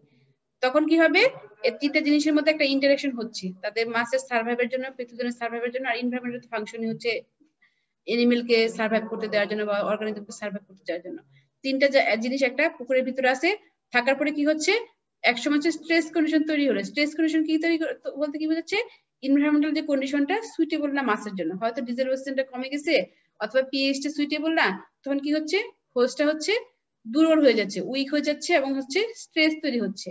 তখন কি হবে? এই তিনটা জিনিসের মধ্যে একটা ইন্টারাকশন হচ্ছে, তাদের মাছের সার্ভাইভের জন্য, পেথোজেনের সার্ভাইভের জন্য, আর এনভায়রনমেন্টের ফাংশনই হচ্ছে এনিমেলকে সার্ভাইভ করতে দেওয়ার জন্য বা অর্গানিজমকে সার্ভাইভ করতে দেওয়ার জন্য। তিনটা জিনিস একটা পুকুরের ভিতরে আছে, থাকার পরে কি হচ্ছে, একসময় হচ্ছে স্ট্রেস কন্ডিশন তৈরি হলো। স্ট্রেস কন্ডিশন কি তৈরি বলতে কি বোঝাচ্ছে? এনভায়রনমেন্টাল যে কন্ডিশনটা সুইটেবল না মাছের জন্য, হয়তো ডিজলভেশনটা কমে গেছে অথবা পিএইচটা সুইটেবল না, তখন কি হচ্ছে, হোস্টটা হচ্ছে দুর্বল হয়ে যাচ্ছে, উইক হয়ে যাচ্ছে, এবং হচ্ছে স্ট্রেস তৈরি হচ্ছে,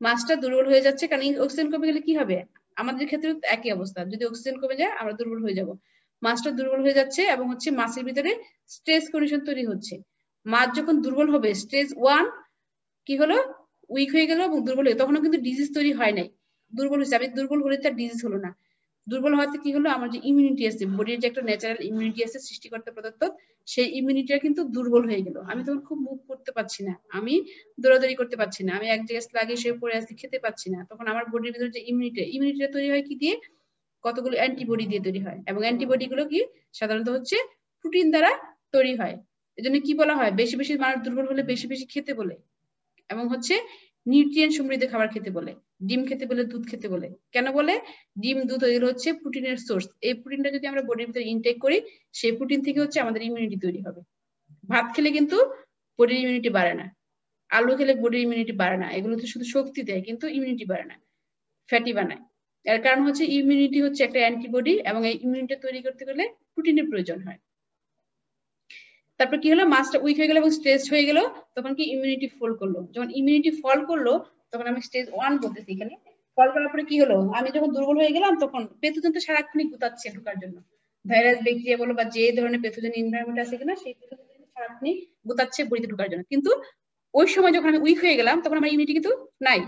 মাছটা দুর্বল হয়ে যাচ্ছে। কারণ অক্সিজেন কমে গেলে কি হবে? আমাদের ক্ষেত্রে একই অবস্থা, যদি অক্সিজেন কমে যায় আমরা দুর্বল হয়ে যাব। মাছটা দুর্বল হয়ে যাচ্ছে, এবং হচ্ছে মাছের ভিতরে স্ট্রেস কন্ডিশন তৈরি হচ্ছে। মাছ যখন দুর্বল হবে, স্টেজ 1 কি হলো, উইক হয়ে গেল এবং দুর্বল হয়ে, তখনও কিন্তু ডিজিজ তৈরি হয় নাই, দুর্বল হয়েছে। আমি দুর্বল হলে তার ডিজিজ হলো না। দুর্বল হওয়াতে কি হলো, আমার যে ইমিউনিটি আছে, বডির যে একটা ন্যাচারাল ইমিউনিটি আছে সৃষ্টিকর্তা প্রদত্ত, সেই ইমিউনিটিটা কিন্তু দুর্বল হয়ে গেল। আমি তখন খুব মুভ করতে পারছি না, আমি দৌড়াদৌড়ি করতে পারছি না, আমি এক জায়গায় লাগিয়ে শুয়ে পড়ে আছি, খেতে পারছি না। তখন আমার বডির ভিতরে যে ইমিউনিটিটা তৈরি হয় কি দিয়ে? কতগুলো অ্যান্টিবডি দিয়ে তৈরি হয়, এবং অ্যান্টিবডি গুলো কি সাধারণত হচ্ছে প্রোটিন দ্বারা তৈরি হয়। এজন্য কি বলা হয়, বেশি বেশি মানুষ দুর্বল হলে বেশি বেশি খেতে বলে, এবং হচ্ছে নিউট্রিয়েন্ট সমৃদ্ধ খাবার খেতে বলে, ডিম খেতে বলে, দুধ খেতে বলে। কেন বলে? ডিম, দুধ এগুলো হচ্ছে প্রোটিনের সোর্স। এই প্রোটিনটা যদি আমরা বডির ভিতরে ইনটেক করি, সেই প্রোটিন থেকে হচ্ছে আমাদের ইমিউনিটি তৈরি হবে। ভাত খেলে কিন্তু বডির ইমিউনিটি বাড়ে না, আলু খেলে বডির ইমিউনিটি বাড়ে না, এগুলো তো শুধু শক্তি দেয় কিন্তু ইমিউনিটি বাড়ে না, ফ্যাটি বানায়। এর কারণ হচ্ছে ইমিউনিটি হচ্ছে একটা অ্যান্টিবডি, এবং এই ইমিউনিটি তৈরি করতে গেলে প্রোটিনের প্রয়োজন হয়। তারপর কি হলো, মাছটা উইক হয়ে গেল এবং স্ট্রেস হয়ে গেল, তখন কি ইমিউনিটি ফল করলো। যখন ইমিউনিটি ফল করলো, তখন আমি স্টেজ 1 বলতেছি, এখানে ফল করার পরে কি হলো, আমি যখন দুর্বল হয়ে গেলাম, তখন পেথোজেন তো সারাক্ষণই গুতাচ্ছে ঢোকার জন্য, ভাইরাস, ব্যাকটেরিয়া বলো বা যে ধরনের পেথোজেন এনভায়রনমেন্ট আছে কিনা, সেই পেথোজেন সারাক্ষণই গুতাচ্ছে বডিতে ঢোকার জন্য। কিন্তু ওই সময় যখন আমি উইক হয়ে গেলাম, তখন আমার ইমিউনিটি কিন্তু নাই।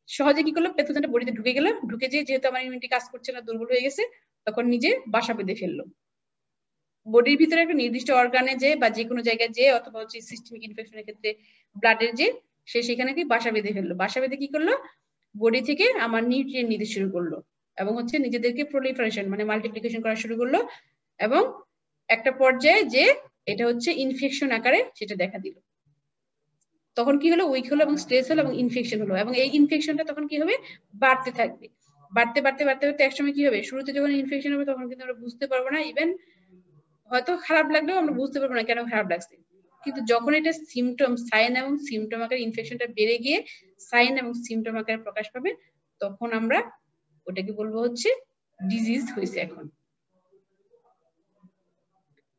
সহজে কি করলো, পেথোজেনটা বডিতে ঢুকে গেল, ঢুকে যেহেতু আমার ইমিউনিটি কাজ করছে না, দুর্বল হয়ে গেছে, তখন নিজে বাসা বেঁধে ফেললো বডির ভিতরে একটা নির্দিষ্ট অর্গানে যে বা যে কোনো জায়গায় যে, অথবা হচ্ছে সিস্টেমিক ইনফেকশনের ক্ষেত্রে ব্লাডের যে, সে সেখানে কি বাসা বেঁধে ফেললো। বাসা বেঁধে কি করলো, বডি থেকে আমার নিউট্রিয়েন্ট নিতে শুরু করলো, এবং হচ্ছে নিজেদেরকে প্রলিফারেশন মানে মাল্টিপ্লিকেশন করা শুরু করলো, এবং একটা পর্যায়ে যে এটা হচ্ছে ইনফেকশন আকারে সেটা দেখা দিল। তখন কি হলো, উইক হলো এবং স্ট্রেস হলো এবং ইনফেকশন হলো, এবং এই ইনফেকশনটা তখন কি হবে, বাড়তে থাকবে। বাড়তে বাড়তে বাড়তে বাড়তে একসময় কি হবে, শুরুতে যখন ইনফেকশন হবে তখন কিন্তু আমরা বুঝতে পারবো না, ইভেন হয়তো খারাপ লাগলেও আমরা বুঝতে পারবো না কেন খারাপ লাগছে। কিন্তু যখন এটা সিমটম, সাইন এবং সিমটম আকারে ইনফেকশনটা বেড়ে গিয়ে সাইন এবং সিমটম আকারে প্রকাশ পাবে, তখন আমরা ওটাকে বলবো হচ্ছে ডিজিজ হয়েছে। এখন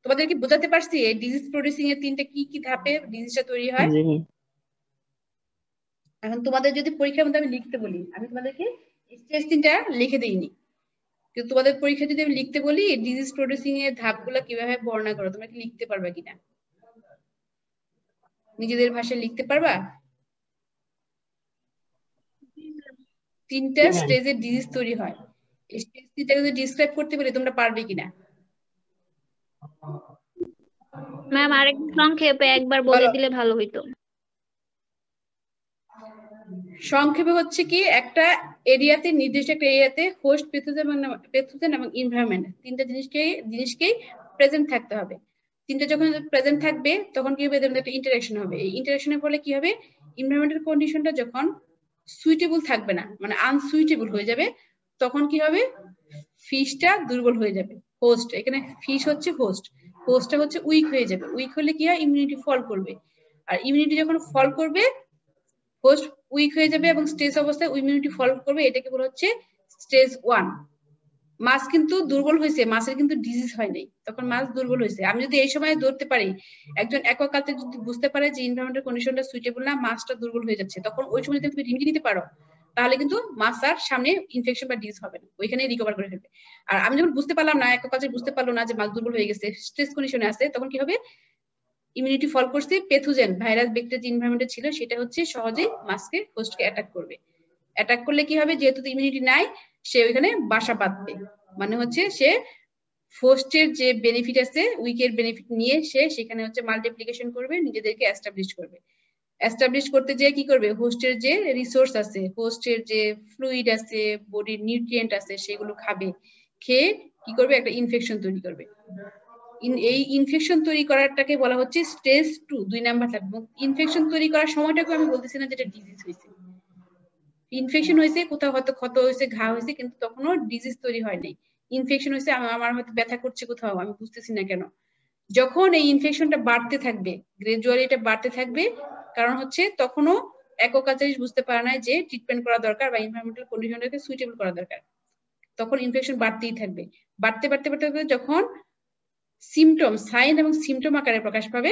তোমাদের কি বোঝাতে পারছি এই ডিজিজ প্রডিউসিং এর তিনটা কি কি ধাপে ডিজিজটা তৈরি হয়? জি ম্যাম। এখন তোমাদের যদি পরীক্ষার মধ্যে আমি লিখতে বলি, আমি তোমাদেরকে স্টেজ তিনটা লিখে দিইনি, কিন্তু তোমাদের পরীক্ষা যদি আমি লিখতে বলি ডিজিজ প্রডিউসিং এর ধাপগুলো কিভাবে বর্ণনা করো, তোমরা কি লিখতে পারবা কিনা, নিজেদের ভাষায় লিখতে পারবা? তিনটা জি ম্যাম। স্টেজে ডিজিজ তৈরি হয়, এই স্টেজ তিনটা যদি ডিসক্রাইব করতে পারি তোমরা পারবে কিনা ম্যাম আরেকটু সংক্ষেপে একবার বলে বলো। দিলে ভালো হইতো। সংক্ষেপে হচ্ছে কি, একটা এরিয়াতে, নির্দিষ্ট একটা এরিয়াতে হোস্ট, পেথোজেন এবং এনভায়রনমেন্ট, তিনটা জিনিসকেই প্রেজেন্ট থাকতে হবে। তিনটা যখন প্রেজেন্ট থাকবে তখন কি হবে, এদের মধ্যে একটা ইন্টারঅ্যাকশন হবে। এই ইন্টারঅ্যাকশনের ফলে কি হবে, এনভায়রনমেন্টাল কন্ডিশনটা যখন সুইটেবল থাকবে না, মানে আনসুইটেবল হয়ে যাবে, তখন কি হবে, ফিশটা দুর্বল হয়ে যাবে। হোস্ট, এখানে ফিশ হচ্ছে হোস্ট, হোস্টটা হচ্ছে উইক হয়ে যাবে। উইক হলে কি হয়, ইমিউনিটি ফল করবে, আর ইমিউনিটি যখন ফল করবে হোস্ট উইক হয়ে যাবে এবং স্ট্রেস অবস্থায় ইমিউনিটি ফল করবে, এটাকে বলা হচ্ছে স্টেজ 1। মাছ কিন্তু দুর্বল হয়েছে, মাছের কিন্তু ডিজিজ হয় নাই, তখন মাছ দুর্বল হয়েছে। আমি যদি এই সময় ধরতে পারি, একজন অ্যাকোয়াকালচার যদি বুঝতে পারে যে এনভায়রনমেন্টাল কন্ডিশনটা সুইটেবল না, মাছটা দুর্বল হয়ে যাচ্ছে, তখন ওই সময় যদি তুমি রিমেডি নিতে পারো, তাহলে কিন্তু মাছ আর সামনে ইনফেকশন বা ডিজিজ হবে না, ওইখানেই রিকভার করে ফেলবে। আর আমি যখন বুঝতে পারলাম না, অ্যাকোয়াকালচার বুঝতে পারলো না যে মাছ দুর্বল হয়ে গেছে, স্ট্রেস কন্ডিশনে আছে, তখন কি হবে, ইমিউনিটি ফল করছে, পেথোজেন ভাইরাস ব্যাকটেরিয়া যে এনভায়রনমেন্টে ছিল সেটা হচ্ছে সহজেই মাছকে, হোস্টকে অ্যাটাক করবে। অ্যাটাক করলে কি হবে, যেহেতু ইমিউনিটি নাই, সে ওইখানে বাসা বাঁধবে, মানে হচ্ছে সে হোস্টের যে বেনিফিট আছে, উইকের বেনিফিট নিয়ে সে সেখানে হচ্ছে মাল্টিপ্লিকেশন করবে, নিজেদেরকে এস্টাবলিশ করবে। এস্টাবলিশ করতে যে কি করবে, হোস্টের যে রিসোর্স আছে, হোস্টের যে ফ্লুইড আছে, বডির নিউট্রিয়েন্ট আছে, সেগুলো খাবে, খেয়ে কি করবে, একটা ইনফেকশন তৈরি করবে। এই ইনফেকশন তৈরি করাটাকে বলা হচ্ছে স্টেজ 2, 2 নাম্বার থাকবে। ইনফেকশন তৈরি করার সময়টাকে আমি বলতেছি না যেটা ডিজিজ হয়েছে, ইনফেকশন হয়েছে কোথাও, হয়তো ক্ষত হয়েছে, ঘা হয়েছে, কিন্তু তখনও ডিজিজ তৈরি হয় নাই। ইনফেকশন হয়েছে, আমার হয়তো ব্যথা করছে কোথাও, আমি বুঝতেছি না কেন। যখন এই ইনফেকশনটা বাড়তে থাকবে, গ্রাজুয়ালি এটা বাড়তে থাকবে, কারণ হচ্ছে তখনও অ্যাকোয়াকালচারিস্ট বুঝতে পারে না যে ট্রিটমেন্ট করা দরকার বা এনভায়রনমেন্টাল কন্ডিশনটাকে সুইটেবল করা দরকার, তখন ইনফেকশন বাড়তেই থাকবে। বাড়তে বাড়তে বাড়তে যখন সিমটম, সাইন এবং সিমটম আকারে প্রকাশ পাবে,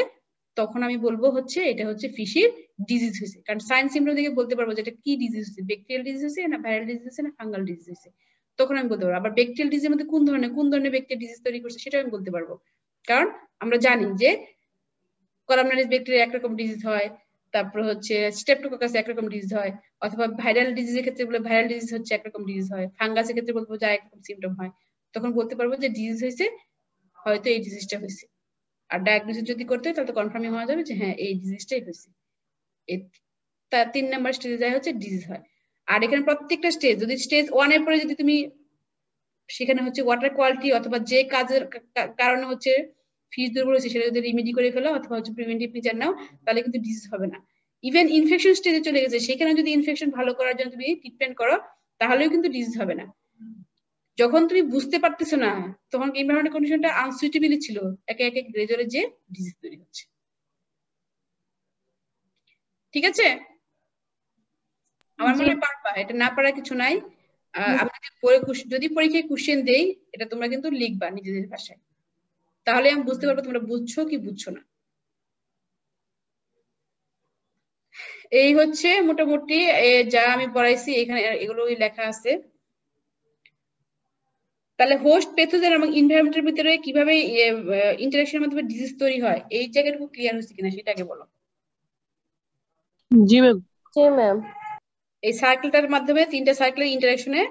তখন আমি বলবো হচ্ছে এটা হচ্ছে ফিশির ডিজিজ হয়েছে। কারণ সাইন সিমটম থেকে বলতে পারবো যে এটা কি ডিজিজ হয়েছে, ব্যাকটেরিয়াল ডিজিজ হয়েছে না ভাইরাল ডিজিজ হয়েছে না ফাঙ্গাল ডিজিজ হয়েছে, তখন আমি বলতে পারবো। আবার ব্যাকটেরিয়াল ডিজিজের মধ্যে কোন ধরনের ব্যাকটেরিয়া ডিজিজ তৈরি করছে সেটা আমি বলতে পারবো, কারণ আমরা জানি যে কলামনারিজ ব্যাকটেরিয়া একরকম ডিজিজ হয়, তারপর হচ্ছে স্ট্রেপ্টোককাস একরকম ডিজিজ হয়, অথবা ভাইরাল ডিজিজের ক্ষেত্রে বলে ভাইরাল ডিজিজ হচ্ছে একরকম ডিজিজ হয়, ফাঙ্গাসের ক্ষেত্রে বলবো যে একরকম সিমটম হয়, তখন বলতে পারবো যে ডিজিজ হয়েছে, হয়তো এই ডিজিজটা হয়েছে। আর ডায়াগনোসিস যদি করতে হয় তাহলে তো কনফার্মই হওয়া যাবে যে হ্যাঁ এই ডিজিজটাই হয়েছে। তার 3 নাম্বার স্টেজে যায় হচ্ছে ডিজিজ হয়। আর এখানে প্রত্যেকটা স্টেজ, যদি স্টেজ 1 এর পরে যদি তুমি সেখানে হচ্ছে ওয়াটার কোয়ালিটি অথবা যে কাজের কারণে হচ্ছে ফিশ দুর্বল হয়েছে সেটা যদি রিমেডি করে ফেলো অথবা হচ্ছে প্রিভেন্টিভ মেজার নাও, তাহলে কিন্তু ডিজিজ হবে না। ইভেন ইনফেকশন স্টেজে চলে গেছে, সেখানে যদি ইনফেকশন ভালো করার জন্য তুমি ট্রিটমেন্ট করো, তাহলেও কিন্তু ডিজিজ হবে না। যখন তুমি বুঝতে পারতেছো না, তখন এনভায়রনমেন্টাল কন্ডিশনটা আনসুইটেবল ছিল, একে একে গ্রাজুয়ালি যে ডিজিজ তৈরি হচ্ছে। ঠিক আছে, আমার জি। মনে হয় পারবা, এটা না পারার কিছু নাই। আমি যদি পরীক্ষায় কোশ্চেন দেই, এটা তোমরা কিন্তু লিখবা নিজেদের ভাষায়, তাহলে আমি বুঝতে পারবো তোমরা বুঝছো কি বুঝছো না। এই হচ্ছে মোটামুটি যা আমি পড়াইছি, এখানে এগুলোই লেখা আছে। তাহলে হোস্ট, পেথোজেন এবং এনভায়রনমেন্টের ভিতরে কিভাবে ইন্টারঅ্যাকশনের মাধ্যমে ডিজিজ তৈরি হয়, এই জায়গাটুকু ক্লিয়ার হচ্ছে কিনা সেটা আগে বলো। জি ম্যাম। জি ম্যাম। এই সার্কেলটার মাধ্যমে, 3টা সার্কেলের ইন্টারঅ্যাকশনে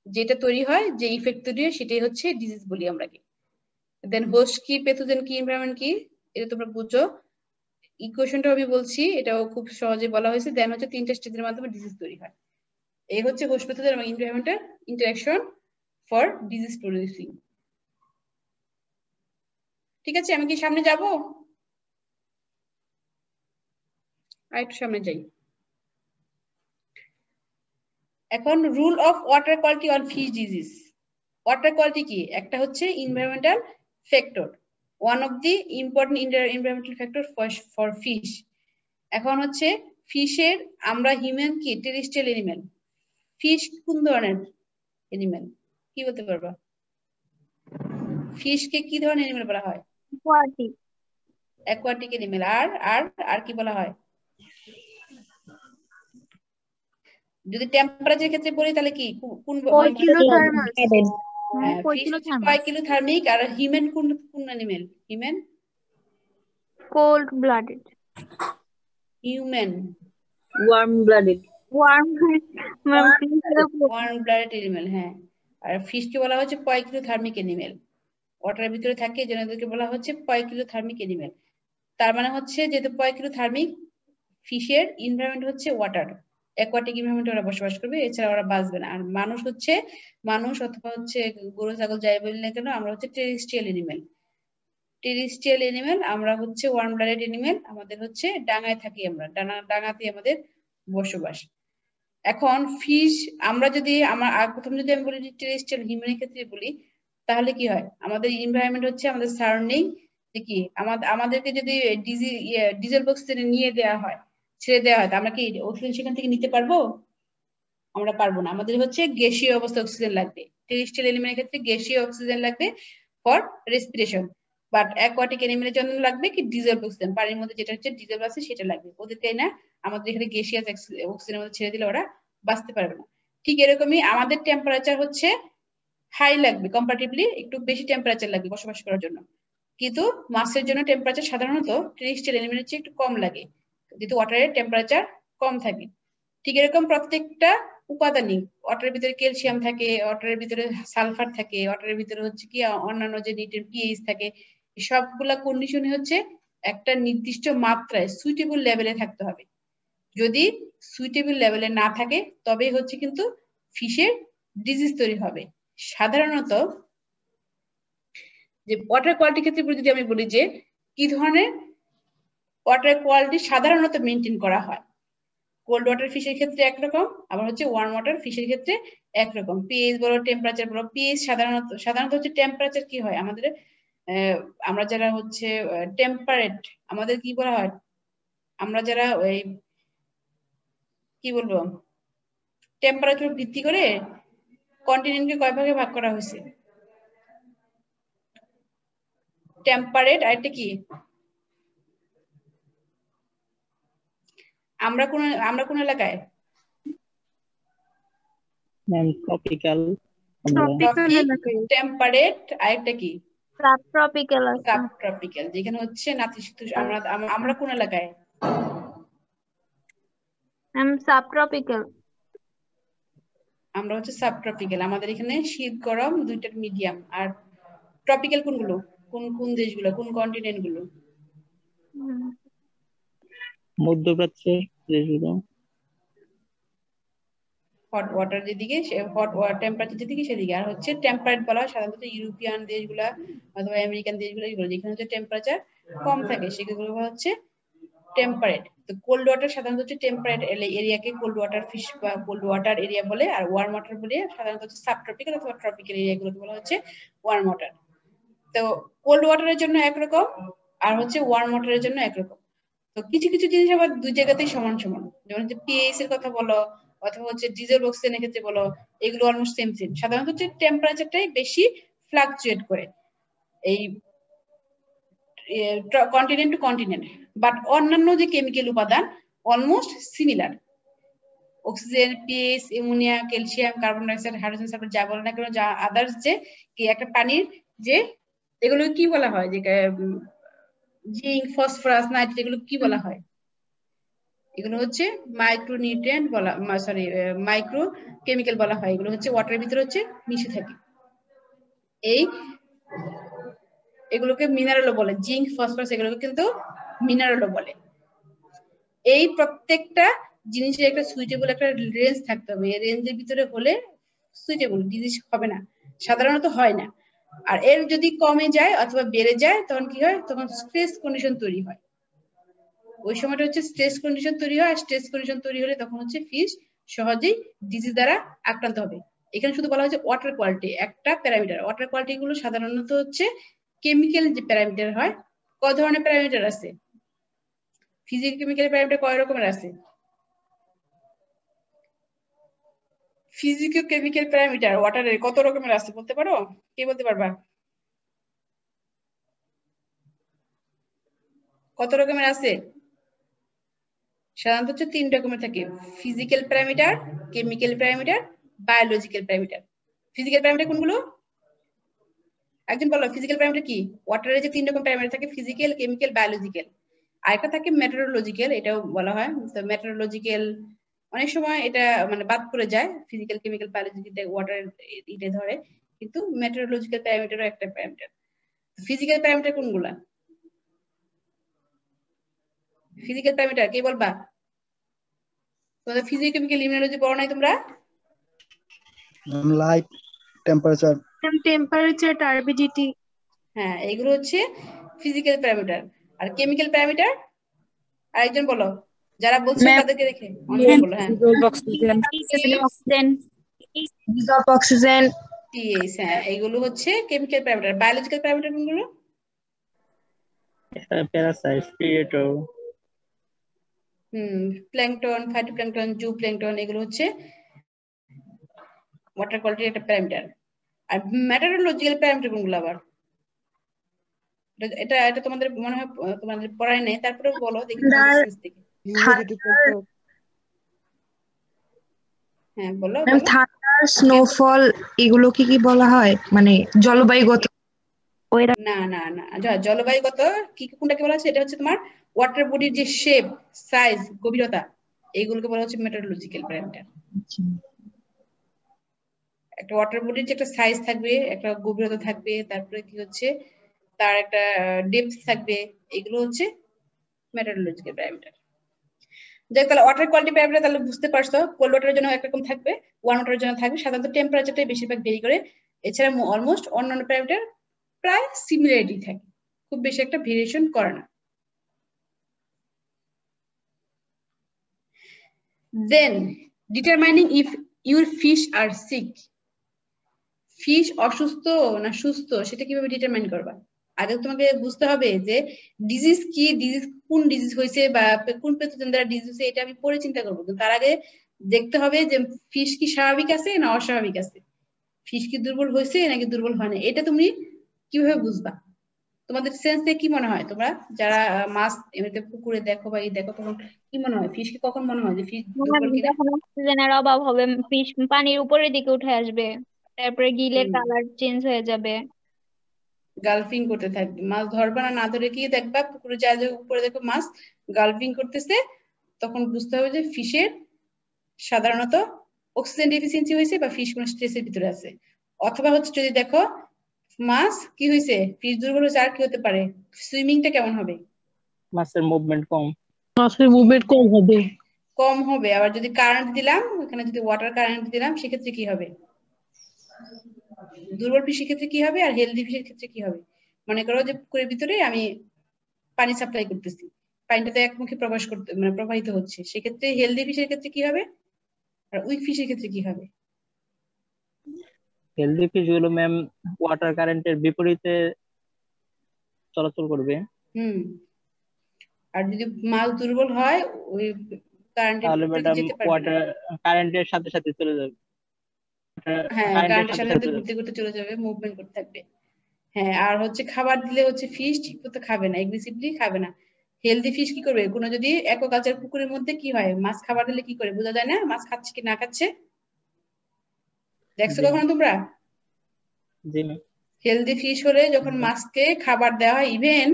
যেটা তৈরি হয়, যে ইফেক্ট তৈরি হয়, সেটাই হচ্ছে ডিজিজ বলি আমরা। কি দেন হোস্ট কি, পেথোজেন কি, এনভায়রনমেন্ট কি, এটা তোমরা বুঝো। ইকুয়েশনটা আমি বলছি, এটাও খুব সহজে বলা হয়েছে। দেন হচ্ছে 3টা স্টেজের মাধ্যমে ডিজিজ তৈরি হয়। এই হচ্ছে হোস্ট, পেথোজেন এবং এনভায়রনমেন্টের ইন্টারঅ্যাকশন ফর ডিজিজ প্রডিউসিং। ঠিক আছে, আমি কি সামনে যাব? আরেকটু সামনে যাই। এখন rule of water quality on fish disease. Water quality কি? একটা হচ্ছে environmental factor, one of the important environmental factor for fish. এখন হচ্ছে ফিশের, আমরা হিউম্যান কি টেরেস্ট্রিয়াল এনিম্যাল, ফিশ কোন ধরনের এনিম্যাল কি বলতে পারবা? ফিশকে কি ধরনের এনিম্যাল বলা হয়? অ্যাকোয়াটিক। Aquatic animal. আর আর আর কি বলা হয়? যদি টেম্পারেচার ক্ষেত্রে বলি তাহলে কি কোন ফিশ হচ্ছে পয়কিলোথার্মিক। আর হিউম্যান কোন কোন animal? Human cold blooded. Human worm blooded. Worm worm blooded animal. হ্যাঁ, আর ফিশকে বলা হচ্ছে পয়কিলোথার্মিক এনিম্যাল। ওয়াটারের ভিতরে থাকে এই জন্য এদেরকে বলা হচ্ছে পয়কিলোথার্মিক এনিম্যাল। তার মানে হচ্ছে যেহেতু পয়কিলোথার্মিক, ফিশের এনভায়রনমেন্ট হচ্ছে ওয়াটার, অ্যাকোয়াটিক এনভায়রনমেন্টে ওরা বসবাস করবে, এছাড়া ওরা বাঁচবে না। আর মানুষ অথবা হচ্ছে গরু ছাগল যাই বলি না কেন, আমরা হচ্ছে টেরেস্ট্রিয়াল এনিম্যাল। টেরেস্ট্রিয়াল এনিম্যাল আমরা হচ্ছে ওয়ার্ম ব্লাডেড এনিম্যাল, আমাদের হচ্ছে ডাঙায় থাকি, আমরা ডাঙাতে আমাদের বসবাস। এখন ফিশ, আমরা যদি প্রথম যদি আমি বলি টেরেস্ট্রিয়াল হিউম্যানের ক্ষেত্রে বলি, তাহলে কি হয়? আমাদের এনভায়রনমেন্ট হচ্ছে আমাদের সারাউন্ডিং কি, আমাদেরকে যদি ডিজেল বক্স নিয়ে দেওয়া হয়, ছেড়ে দেওয়া হয়, আমরা কি অক্সিজেন সেখান থেকে নিতে পারবো? আমরা পারবো না। আমাদের হচ্ছে গ্যাসীয় অবস্থা অক্সিজেন লাগবে। টেরেস্ট্রিয়াল এনিম্যালের ক্ষেত্রে গ্যাসীয় অক্সিজেন লাগবে ফর রেসপিরেশন, বাট অ্যাকোয়াটিক এনিম্যালের জন্য লাগবে কি ডিজেল অক্সিজেন, পানির মধ্যে যেটা হচ্ছে ডিজেল আছে সেটা লাগবে ওদেরকে না। আমাদের এখানে গ্যাসিয়াস অক্সিজেনের মধ্যে ছেড়ে দিলে ওরা বাঁচতে পারবে না। ঠিক এরকমই আমাদের টেম্পারেচার হচ্ছে হাই লাগবে, কম্পারেটিভলি একটু বেশি টেম্পারেচার লাগবে বসবাস করার জন্য। কিন্তু মাছের জন্য টেম্পারেচার সাধারণত টেরেস্ট্রিয়াল এনিম্যালের চেয়ে একটু কম লাগে, যেহেতু ওয়াটারের টেম্পারেচার কম থাকে। ঠিক এরকম প্রত্যেকটা উপাদানই, ওয়াটারের ভিতরে ক্যালসিয়াম থাকে, ওয়াটারের ভিতরে সালফার থাকে, ওয়াটারের ভিতরে হচ্ছে কি অন্যান্য যে নিউট্রিয়েন্ট পিএইচ থাকে, সবগুলা কন্ডিশনে হচ্ছে একটা নির্দিষ্ট মাত্রায় সুইটেবল লেভেলে থাকতে হবে। যদি সুইটেবল লেভেলে না থাকে তবেই হচ্ছে কিন্তু ফিশের ডিজিজ তৈরি হবে। সাধারণত যে ওয়াটার কোয়ালিটির ক্ষেত্রে যদি আমি বলি যে কি ধরনের ওয়াটার কোয়ালিটি সাধারণত মেনটেন করা হয়, কোল্ড ওয়াটার ফিশের ক্ষেত্রে একরকম, আবার হচ্ছে ওয়ার্ম ওয়াটার ফিশের ক্ষেত্রে একরকম। পিএইচ বলো, টেম্পারেচার বলো, পিএইচ সাধারণত হচ্ছে টেম্পারেচার কি হয় আমাদের, আমরা যারা হচ্ছে টেম্পারেট, আমাদের কি বলা হয়, আমরা যারা ওই কি বলবো, টেম্পারেচার ভিত্তি করে কন্টিনেন্টকে কয় ভাগে ভাগ করা হয়েছে? টেম্পারেট আর একটা কি, আমরা কোন এলাকায়? ট্রপিক্যাল, টেম্পারেট আর একটা কি সাবট্রপিক্যাল। সাবট্রপিক্যাল, যেখানে হচ্ছে নাতিশীতোষ্ণ। আমরা কোন এলাকায়? সাবট্রপিক্যাল। আমরা হচ্ছে সাবট্রপিক্যাল, আমাদের এখানে শীত গরম দুইটার মিডিয়াম। আর ট্রপিক্যাল কোনগুলো, কোন কোন দেশগুলো, কোন কন্টিনেন্ট গুলো? মধ্যপ্রাচ্যের দেশগুলো। হট ওয়াটার যেদিকে, হট ওয়াটার টেম্পারেচার যেদিকে সেদিকে। আর হচ্ছে টেম্পারেট বলা হয় সাধারণত ইউরোপিয়ান দেশগুলা অথবা আমেরিকান দেশগুলো, যেখানে হচ্ছে টেম্পারেচার কম থাকে সেগুলো হচ্ছে টেম্পারেট। তো কোল্ড ওয়াটার সাধারণত হচ্ছে টেম্পারেট এরিয়াকে কোল্ড ওয়াটার ফিশ বা কোল্ড ওয়াটার এরিয়া বলে, আর ওয়ার্ম ওয়াটার বলে সাধারণত হচ্ছে সাবট্রপিক্যাল অথবা ট্রপিক্যাল এরিয়াগুলোকে বলা হচ্ছে ওয়ার্ম ওয়াটার। তো কোল্ড ওয়াটারের জন্য একরকম আর হচ্ছে ওয়ার্ম ওয়াটারের জন্য একরকম। তো কিছু কিছু জিনিস আবার দুই জায়গাতেই সমান সমান, যেমন হচ্ছে পিএইচ এর কথা বলো অথবা হচ্ছে ডিজেল অক্সিজেনের ক্ষেত্রে বলো, এগুলো অলমোস্ট সেম সেম। সাধারণত হচ্ছে টেম্পারেচারটাই বেশি ফ্লাকচুয়েট করে এই কন্টিনেন্ট টু কন্টিনেন্ট, বাট অন্যান্য যে কেমিক্যাল উপাদান almost similar. Oxygen, pH, ammonia, calcium, carbon dioxide, hydrogen sulphur যা বলে না কেন, যা আদার্স যে কি একটা পানির যে এগুলো কি বলা হয়, যে জিঙ্ক, ফসফরাস, নাইট্রেট, এগুলো কি বলা হয়? এগুলো হচ্ছে মাইক্রো নিউট্রিয়েন্ট বলা, সরি মাইক্রো কেমিক্যাল বলা হয়। এগুলো হচ্ছে ওয়াটারের ভিতরে হচ্ছে মিশে থাকে। এগুলোকে মিনারেলও বলে, জিঙ্ক, ফসফরাস এগুলোকে কিন্তু মিনারেলও বলে। এই প্রত্যেকটা জিনিসের একটা সুইটেবল একটা রেঞ্জ থাকতে হবে, এই রেঞ্জের ভিতরে হলে সুইটেবল ডিজিজ হবে না, সাধারণত হয় না। আর এর যদি কমে যায় অথবা বেড়ে যায় তখন কি হয়, তখন স্ট্রেস কন্ডিশন তৈরি হয়। ওই সময়টা হচ্ছে স্ট্রেস কন্ডিশন তৈরি হয়। স্ট্রেস কন্ডিশন তৈরি হলে তখন হচ্ছে ফিশ সহজেই ডিজিজ দ্বারা আক্রান্ত হবে। এখানে শুধু বলা হচ্ছে ওয়াটার কোয়ালিটি একটা প্যারামিটার। ওয়াটার কোয়ালিটি গুলো সাধারণত হচ্ছে কেমিক্যাল যে প্যারামিটার হয়। কয় ধরনের প্যারামিটার আছে? ফিজিক্যাল কেমিক্যাল প্যারামিটার কয় রকমের আছে? ফিজিক্যাল কেমিক্যাল প্যারামিটার ওয়াটারের কত রকমের আছে বলতে পারো? কে বলতে পারবা? কত রকমের আছে? সাধারণত হচ্ছে 3 রকমের থাকে: physical parameter, chemical parameter, biological parameter. Physical parameter কোনগুলো? একজন বলো ফিজিক্যাল প্যারামিটার কি? ওয়াটারের যে 3 রকম প্যারামিটার থাকে, ফিজিক্যাল, কেমিক্যাল, বায়োলজিক্যাল। আরেকটা থাকে মেটেরোলজিক্যাল, এটাও বলা হয়। তো মেটেরোলজিক্যাল অনেক সময় এটা মানে বাদ পড়ে যায়, ফিজিক্যাল, কেমিক্যাল, বায়োলজিক্যাল ওয়াটার এটা ধরে, কিন্তু মেটেরোলজিক্যাল প্যারামিটারও একটা প্যারামিটার। ফিজিক্যাল প্যারামিটার কোনগুলা? ফিজিক্যাল প্যারামিটার কে বলবা? তোমাদের ফিজিক্যাল, কেমিক্যাল, ইমিউনোলজি পড়ো নাই তোমরা? Light, temperature, temperature, turbidity. হ্যাঁ, এগুলো হচ্ছে ফিজিক্যাল প্যারামিটার। আর কেমিক্যাল প্যারামিটার আরেকজন বলো, যারা বলছো তাদেরকে দেখে অনেকজন বলো। হ্যাঁ, অক্সিজেন। টিএস, হ্যাঁ, এগুলো হচ্ছে কেমিক্যাল প্যারামিটার। বায়োলজিক্যাল প্যারামিটার কোনগুলো? প্যারাসাইট, প্রিডেটর, প্ল্যাঙ্কটন, ফাইটোপ্ল্যাঙ্কটন, জু প্ল্যাঙ্কটন, এগুলো হচ্ছে ওয়াটার কোয়ালিটির একটা প্যারামিটার। আর মেটেরোলজিক্যাল প্যারামিটার কোনগুলো আবার? এটা এটা তোমাদের মনে হয় তোমাদের পড়ায় নেই, তারপরে বলো দেখি তোমাদের সেন্স থেকে। হ্যাঁ, বলো বলো। থান্ডার, স্নোফল এগুলো কি বলা হয়, মানে জলবায়ুগত? না না না, জলবায়ুগত কি কোনটাকে বলা হচ্ছে? এটা হচ্ছে তোমার ওয়াটার বডির যে শেপ, সাইজ, গভীরতা, এইগুলোকে বলা হচ্ছে মেটেরোলজিক্যাল প্যারামিটার। একটা ওয়াটার বডির যে একটা সাইজ থাকবে, একটা গভীরতা থাকবে, তারপরে কি হচ্ছে তার একটা ডেপথ থাকবে, এগুলো হচ্ছে মেটেরোলজিক্যাল প্যারামিটার। যাক, তাহলে ওয়াটার কোয়ালিটি প্যারামিটার তাহলে বুঝতে পারছো। কোল্ড ওয়াটারের জন্য একরকম থাকবে, ওয়ার্ম ওয়াটারের জন্য থাকবে। সাধারণত টেম্পারেচারটাই বেশিরভাগ ভেরি করে। এছাড়া অলমোস্ট অন্যান্য প্যারামিটার প্রায় সিমিলারিটি থাকে, খুব বেশি একটা ভেরিয়েশন করে না। Then determining if your fish are sick. Fish অসুস্থ না সুস্থ সেটা কিভাবে ডিটারমাইন করবা? আগে তোমাকে বুঝতে হবে যে ডিজিজ কি, ডিজিজ কোন ডিজিজ হয়েছে বা কোন প্যাথোজেন দ্বারা ডিজিজ হয়েছে, এটা আমি পরে চিন্তা করবো। কিন্তু তার আগে দেখতে হবে যে ফিশ কি স্বাভাবিক আছে না অস্বাভাবিক আছে, ফিশ কি দুর্বল হয়েছে নাকি দুর্বল হয় না, এটা তুমি কিভাবে বুঝবা? তোমাদের সেন্স থেকে কি মনে হয়, তোমরা যারা মাছ এমনিতে পুকুরে দেখো বা এই দেখো, তখন কি মনে হয় ফিশকে কখন মনে হয় যে ফিশ দুর্বল কিনা? যখন অক্সিজেনের অভাব হবে ফিশ পানির উপরের দিকে উঠে আসবে, তারপরে গিলের কালার চেঞ্জ হয়ে যাবে। গালফিং করতে থাকবে, মাছ ধরবা না, না ধরে কি দেখবা পুকুরে যায় যে উপরে দেখো মাছ গালফিং করতেছে, তখন বুঝতে হবে যে ফিশের সাধারণত অক্সিজেন ডেফিসিয়েন্সি হয়েছে বা ফিশ কোনো স্ট্রেসের ভিতরে আছে। অথবা হচ্ছে যদি দেখো মাছ কি হয়েছে, ফিশ দুর্বল হয়েছে, আর কি হতে পারে, সুইমিংটা কেমন হবে, মাছের মুভমেন্ট কম, মাছের মুভমেন্ট কম হবে। কম হবে। আবার যদি কারেন্ট দিলাম, ওখানে যদি ওয়াটার কারেন্ট দিলাম, সেক্ষেত্রে কি হবে? দুর্বল ফিশের ক্ষেত্রে কি হবে আর হেলদি ফিশের ক্ষেত্রে কি হবে? মনে করো যে পুকুরের ভিতরে আমি পানি সাপ্লাই করতেছি, পানিটাতে একমুখী প্রবেশ করতে মানে প্রবাহিত হচ্ছে, সেক্ষেত্রে হেলদি ফিশের ক্ষেত্রে কি হবে আর উইক ফিশের ক্ষেত্রে কি হবে? হেলদি ফিশ গুলো ম্যাম ওয়াটার কারেন্টের বিপরীতে চলাচল করবে। আর যদি মাছ দুর্বল হয় ওই কারেন্টের তাহলে বিপরীতে ম্যাডাম যেতে পারবে না। ওয়াটার কারেন্টের সাথে সাথে চলে যাবে, হ্যাঁ, কারেন্টের কারেন্টের সাথে সাথে সাথে সাথে ঘুরতে ঘুরতে চলে যাবে, মুভমেন্ট করতে থাকবে। হ্যাঁ, আর হচ্ছে খাবার দিলে হচ্ছে ফিশ ঠিক মতো খাবে না, এগ্রেসিভলি খাবে না। হেলদি ফিশ কি করবে, কোনো যদি অ্যাকোয়াকালচার পুকুরের মধ্যে কি হয়, মাছ খাবার দিলে কি করে বোঝা যায় না মাছ খাচ্ছে কি না খাচ্ছে? দেখছো জি কখনো তোমরা? জি ম্যাম। হেলদি ফিশ হলে যখন মাছকে খাবার দেওয়া হয়, ইভেন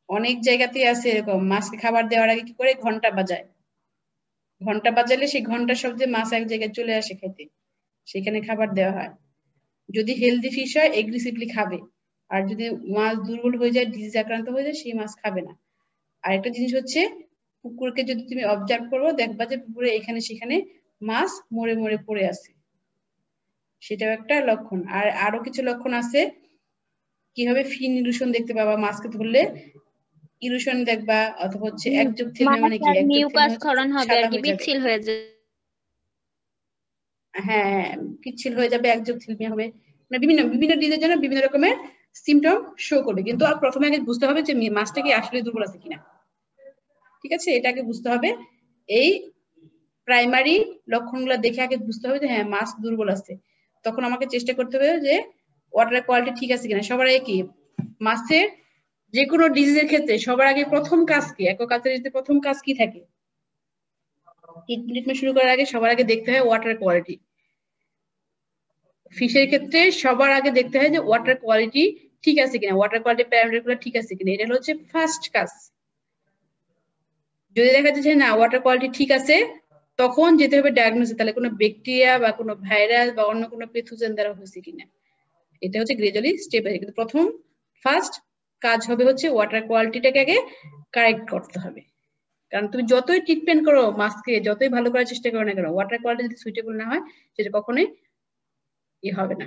অনেক জায়গাতে আছে এরকম, মাছকে খাবার দেওয়ার আগে কি করে ঘন্টা বাজায়, ঘন্টা বাজালে সেই ঘন্টার শব্দে মাছ এক জায়গায় চলে আসে খেতে, সেখানে খাবার দেওয়া হয়। যদি হেলদি ফিশ হয় এগ্রেসিভলি খাবে, আর যদি মাছ দুর্বল হয়ে যায়, ডিজিজ আক্রান্ত হয়ে যায়, সেই মাছ খাবে না। আর একটা জিনিস হচ্ছে, পুকুরকে যদি তুমি অবজার্ভ করো, দেখবা যে পুকুরে এখানে সেখানে মাছ মরে মরে পড়ে আছে, সেটাও একটা লক্ষণ। আর আরো কিছু লক্ষণ আছে, কিভাবে ফিন ইলুশন দেখতে পাবা মাছকে ধরলে, ইলুশন দেখবা, অথবা হচ্ছে একযোগ থেলমে মানে কি, একযোগ থেলমে মিউকাসক্ষরণ হবে আর সাদা কি, হয়ে যাবে, পিচ্ছিল হয়ে যাবে। হ্যাঁ পিচ্ছিল হয়ে যাবে, একযোগ থেলমে হবে, মানে বিভিন্ন বিভিন্ন ডিজের জন্য বিভিন্ন রকমের সিমটম শো করবে। কিন্তু আর প্রথমে আগে বুঝতে হবে যে মাছটা কি আসলে দুর্বল আছে কিনা, ঠিক আছে, এটাকে বুঝতে হবে। এই প্রাইমারি লক্ষণগুলো দেখে আগে বুঝতে হবে যে হ্যাঁ মাছ দুর্বল আছে। তখন আমাকে চেষ্টা করতে হবে যে ওয়াটার কোয়ালিটি ঠিক আছে কিনা। সবার আগে কি, মাছের যে কোনো ডিজিজের ক্ষেত্রে সবার আগে প্রথম কাজ কি, অ্যাকোয়াকালচারিতে প্রথম কাজ কি থাকে, ট্রিটমেন্ট শুরু করার আগে সবার আগে দেখতে হয় ওয়াটার কোয়ালিটি। ফিশের ক্ষেত্রে সবার আগে দেখতে হয় যে ওয়াটার কোয়ালিটি ঠিক আছে কিনা, ওয়াটার কোয়ালিটি প্যারামিটারগুলো ঠিক আছে কিনা, এটা হচ্ছে ফার্স্ট কাজ। যদি দেখা যাচ্ছে না ওয়াটার কোয়ালিটি ঠিক আছে, তখন যেতে হবে ডায়াগনোসিস, তাহলে কোনো ব্যাকটেরিয়া বা কোনো ভাইরাস বা অন্য কোনো প্যাথোজেন দ্বারা হয়েছে কিনা। এটা হচ্ছে গ্রাজুয়ালি স্টেপ, কিন্তু প্রথম ফার্স্ট কাজ হবে হচ্ছে ওয়াটার কোয়ালিটিটাকে আগে কারেক্ট করতে হবে। কারণ তুমি যতই ট্রিটমেন্ট করো মাছকে, যতই ভালো করার চেষ্টা করো না কেন, ওয়াটার কোয়ালিটি যদি সুইটেবল না হয় সেটা কখনোই হবে না।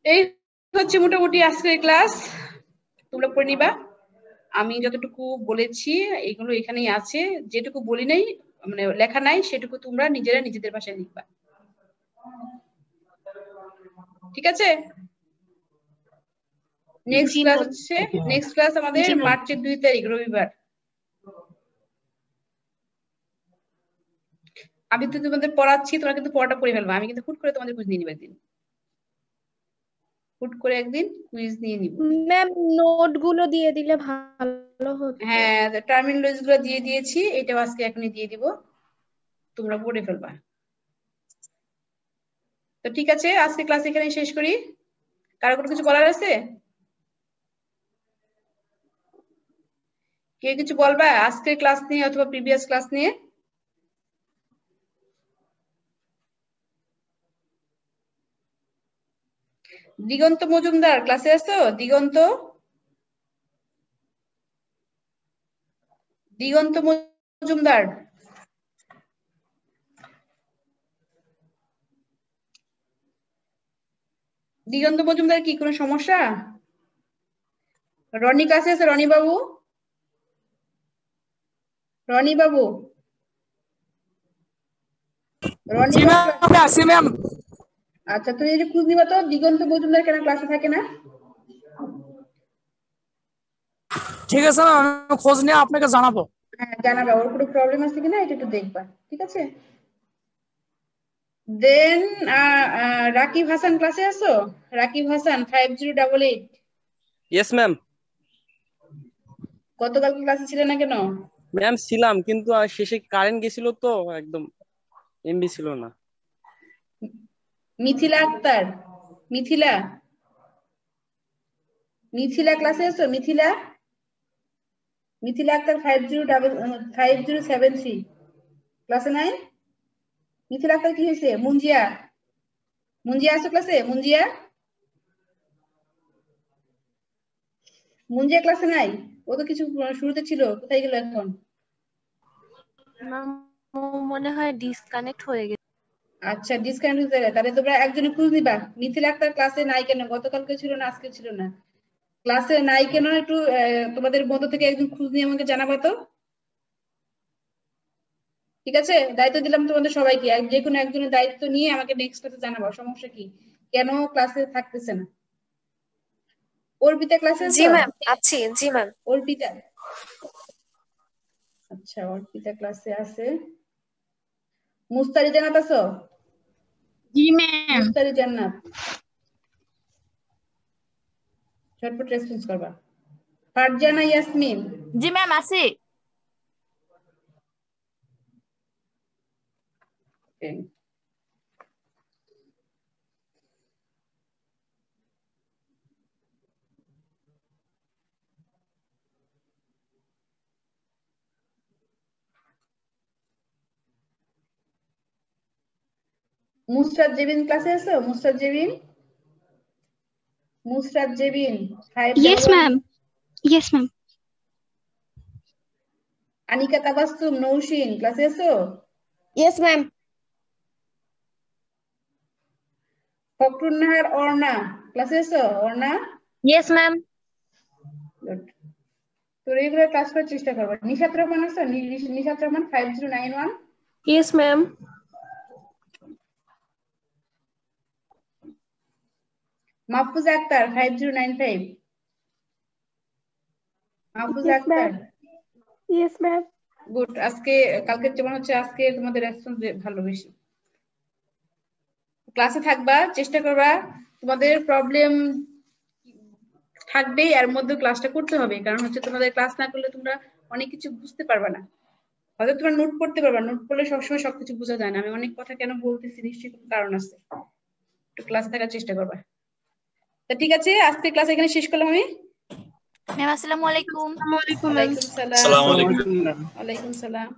এই হচ্ছে মোটামুটি আজকের ক্লাস, তোমরা পড়ে নিবা। আমি যতটুকু বলেছি এগুলো এখানেই আছে, যেটুকু বলি নাই মানে লেখা নাই সেটুকু তোমরা নিজেরা নিজেদের ভাষায় লিখবা, ঠিক আছে। নেক্সট ক্লাস হচ্ছে, নেক্সট ক্লাস আমাদের মার্চের 2 তারিখ রবিবার। আমি তো তোমাদের পড়াচ্ছি, তোমরা কিন্তু পড়াটা পড়ে ফেলবা, আমি কিন্তু হুট করে তোমাদের কুইজ নিয়ে নিব একদিন, হুট করে একদিন কুইজ নিয়ে নিব। ম্যাম নোট গুলো দিয়ে দিলে ভালো হতো। হ্যাঁ টার্মিনোলজি গুলো দিয়ে দিয়েছি, এটাও আজকে এখনই দিয়ে দিব, তোমরা পড়ে ফেলবা। তো ঠিক আছে, আজকে ক্লাস এখানে শেষ করি। কারো কোনো কিছু বলার আছে? কে কিছু বলবা আজকের ক্লাস নিয়ে অথবা প্রিভিয়াস ক্লাস নিয়ে? দিগন্ত মজুমদার ক্লাসে আছো? দিগন্ত, দিগন্ত মজুমদার, দিগন্ত মজুমদার কি কোনো সমস্যা? রনি ক্লাসে আছে? রনি বাবু, রনি বাবু, রনি বাবু, আচ্ছা তুমি এই যে খোঁজ নিবা তো দিগন্ত মজুমদার কেন ক্লাসে থাকে না? ঠিক আছে ম্যাম, আমি খোঁজ নিয়ে আপনাকে জানাবো। হ্যাঁ জানাবা, ওর কোনো প্রবলেম আছে কিনা এটা একটু দেখবা, ঠিক আছে। দেন রাকিব হাসান ক্লাসে আছো? রাকিব হাসান 5088। Yes ma'am. গতকালকে ক্লাসে ছিল না কেন? ম্যাম ছিলাম, কিন্তু শেষে কারেন্ট গেছিল তো একদম এমবি ছিল না। মিথিলা আক্তার, মিথিলা, মিথিলা ক্লাসে আছো? মিথিলা, মিথিলা আক্তার 5073 ক্লাসে নাই? মিথিলা আক্তার কি হয়েছে? মুঞ্জিয়া, মুঞ্জিয়া আছো ক্লাসে? মুঞ্জিয়া, মুঞ্জিয়া ক্লাসে নাই? ও তো কিছু শুরুতে ছিল, কোথায় গেল এখন? মনে হয় ডিসকানেক্ট হয়ে গেছে। আচ্ছা ডিসকানেক্ট হয়ে গেছে, তাহলে তোমরা একজনে খোঁজ নিবা মিথিলা আক্তার ক্লাসে নাই কেন, গতকালকে ছিল না আজকে ছিল না, ক্লাসে নাই কেন একটু তোমাদের মধ্য থেকে একজন খোঁজ নিয়ে আমাকে জানাবা তো, ঠিক আছে। দায়িত্ব দিলাম তোমাদের সবাইকে, যে কোনো একজনের দায়িত্ব নিয়ে আমাকে নেক্সট ক্লাসে জানাবা সমস্যা কি, কেন ক্লাসে থাকতেছে না। অর্পিতা ক্লাসে আছে? জি ম্যাম আছি। জি ম্যাম। অর্পিতা, আচ্ছা অর্পিতা ক্লাসে আছে। মুস্তারি জান্নাত আছো? জি ম্যাম। মুস্তারি জান্নাত, ঝটপট রেসপন্স করবা। ফারজানা ইয়াসমিন? জি ম্যাম আছি। মুসরাত জেবিন ক্লাসে আছো? মুসরাত Jebin, মুসরাত Jebin 511। Yes, ma'am. Yes, ma'am. Anika Tabassum Naushin ক্লাসে আছো? Yes ma'am. ফখরুন্নাহার অর্ণা ক্লাসে এসো অর্ণা? Yes ma'am. গুড। তো রেগুলার ক্লাস করার চেষ্টা করবে। নিশাত রহমান আছো? Nishat Rahman 5091। Yes ma'am. Mahfuz Akter 5095। Mahfuz Yes, Akter ma'am. Yes ma'am. Good. আজকে কালকে যেমন হচ্ছে আজকে তোমাদের রেসপন্স ভালো বেশি। ক্লাসে থাকবা, চেষ্টা করবা, তোমাদের প্রবলেম থাকবেই এর মধ্যে ক্লাসটা করতে হবে, কারণ হচ্ছে তোমাদের ক্লাস না করলে তোমরা অনেক কিছু বুঝতে পারবে না। হয়তো তোমরা নোট পড়তে পারবা, নোট পড়লে সবসময় সবকিছু বোঝা যায় না। আমি অনেক কথা কেন বলতেছি নিশ্চয়ই কোনো কারণ আছে। একটু ক্লাস থাকার চেষ্টা করবা। তা ঠিক আছে, আজকে ক্লাস এখানে শেষ করলাম আমি। ম্যাম আসসালামু আলাইকুম। ওয়ালাইকুম সালাম। আসসালামু আলাইকুম। ওয়ালাইকুম সালাম।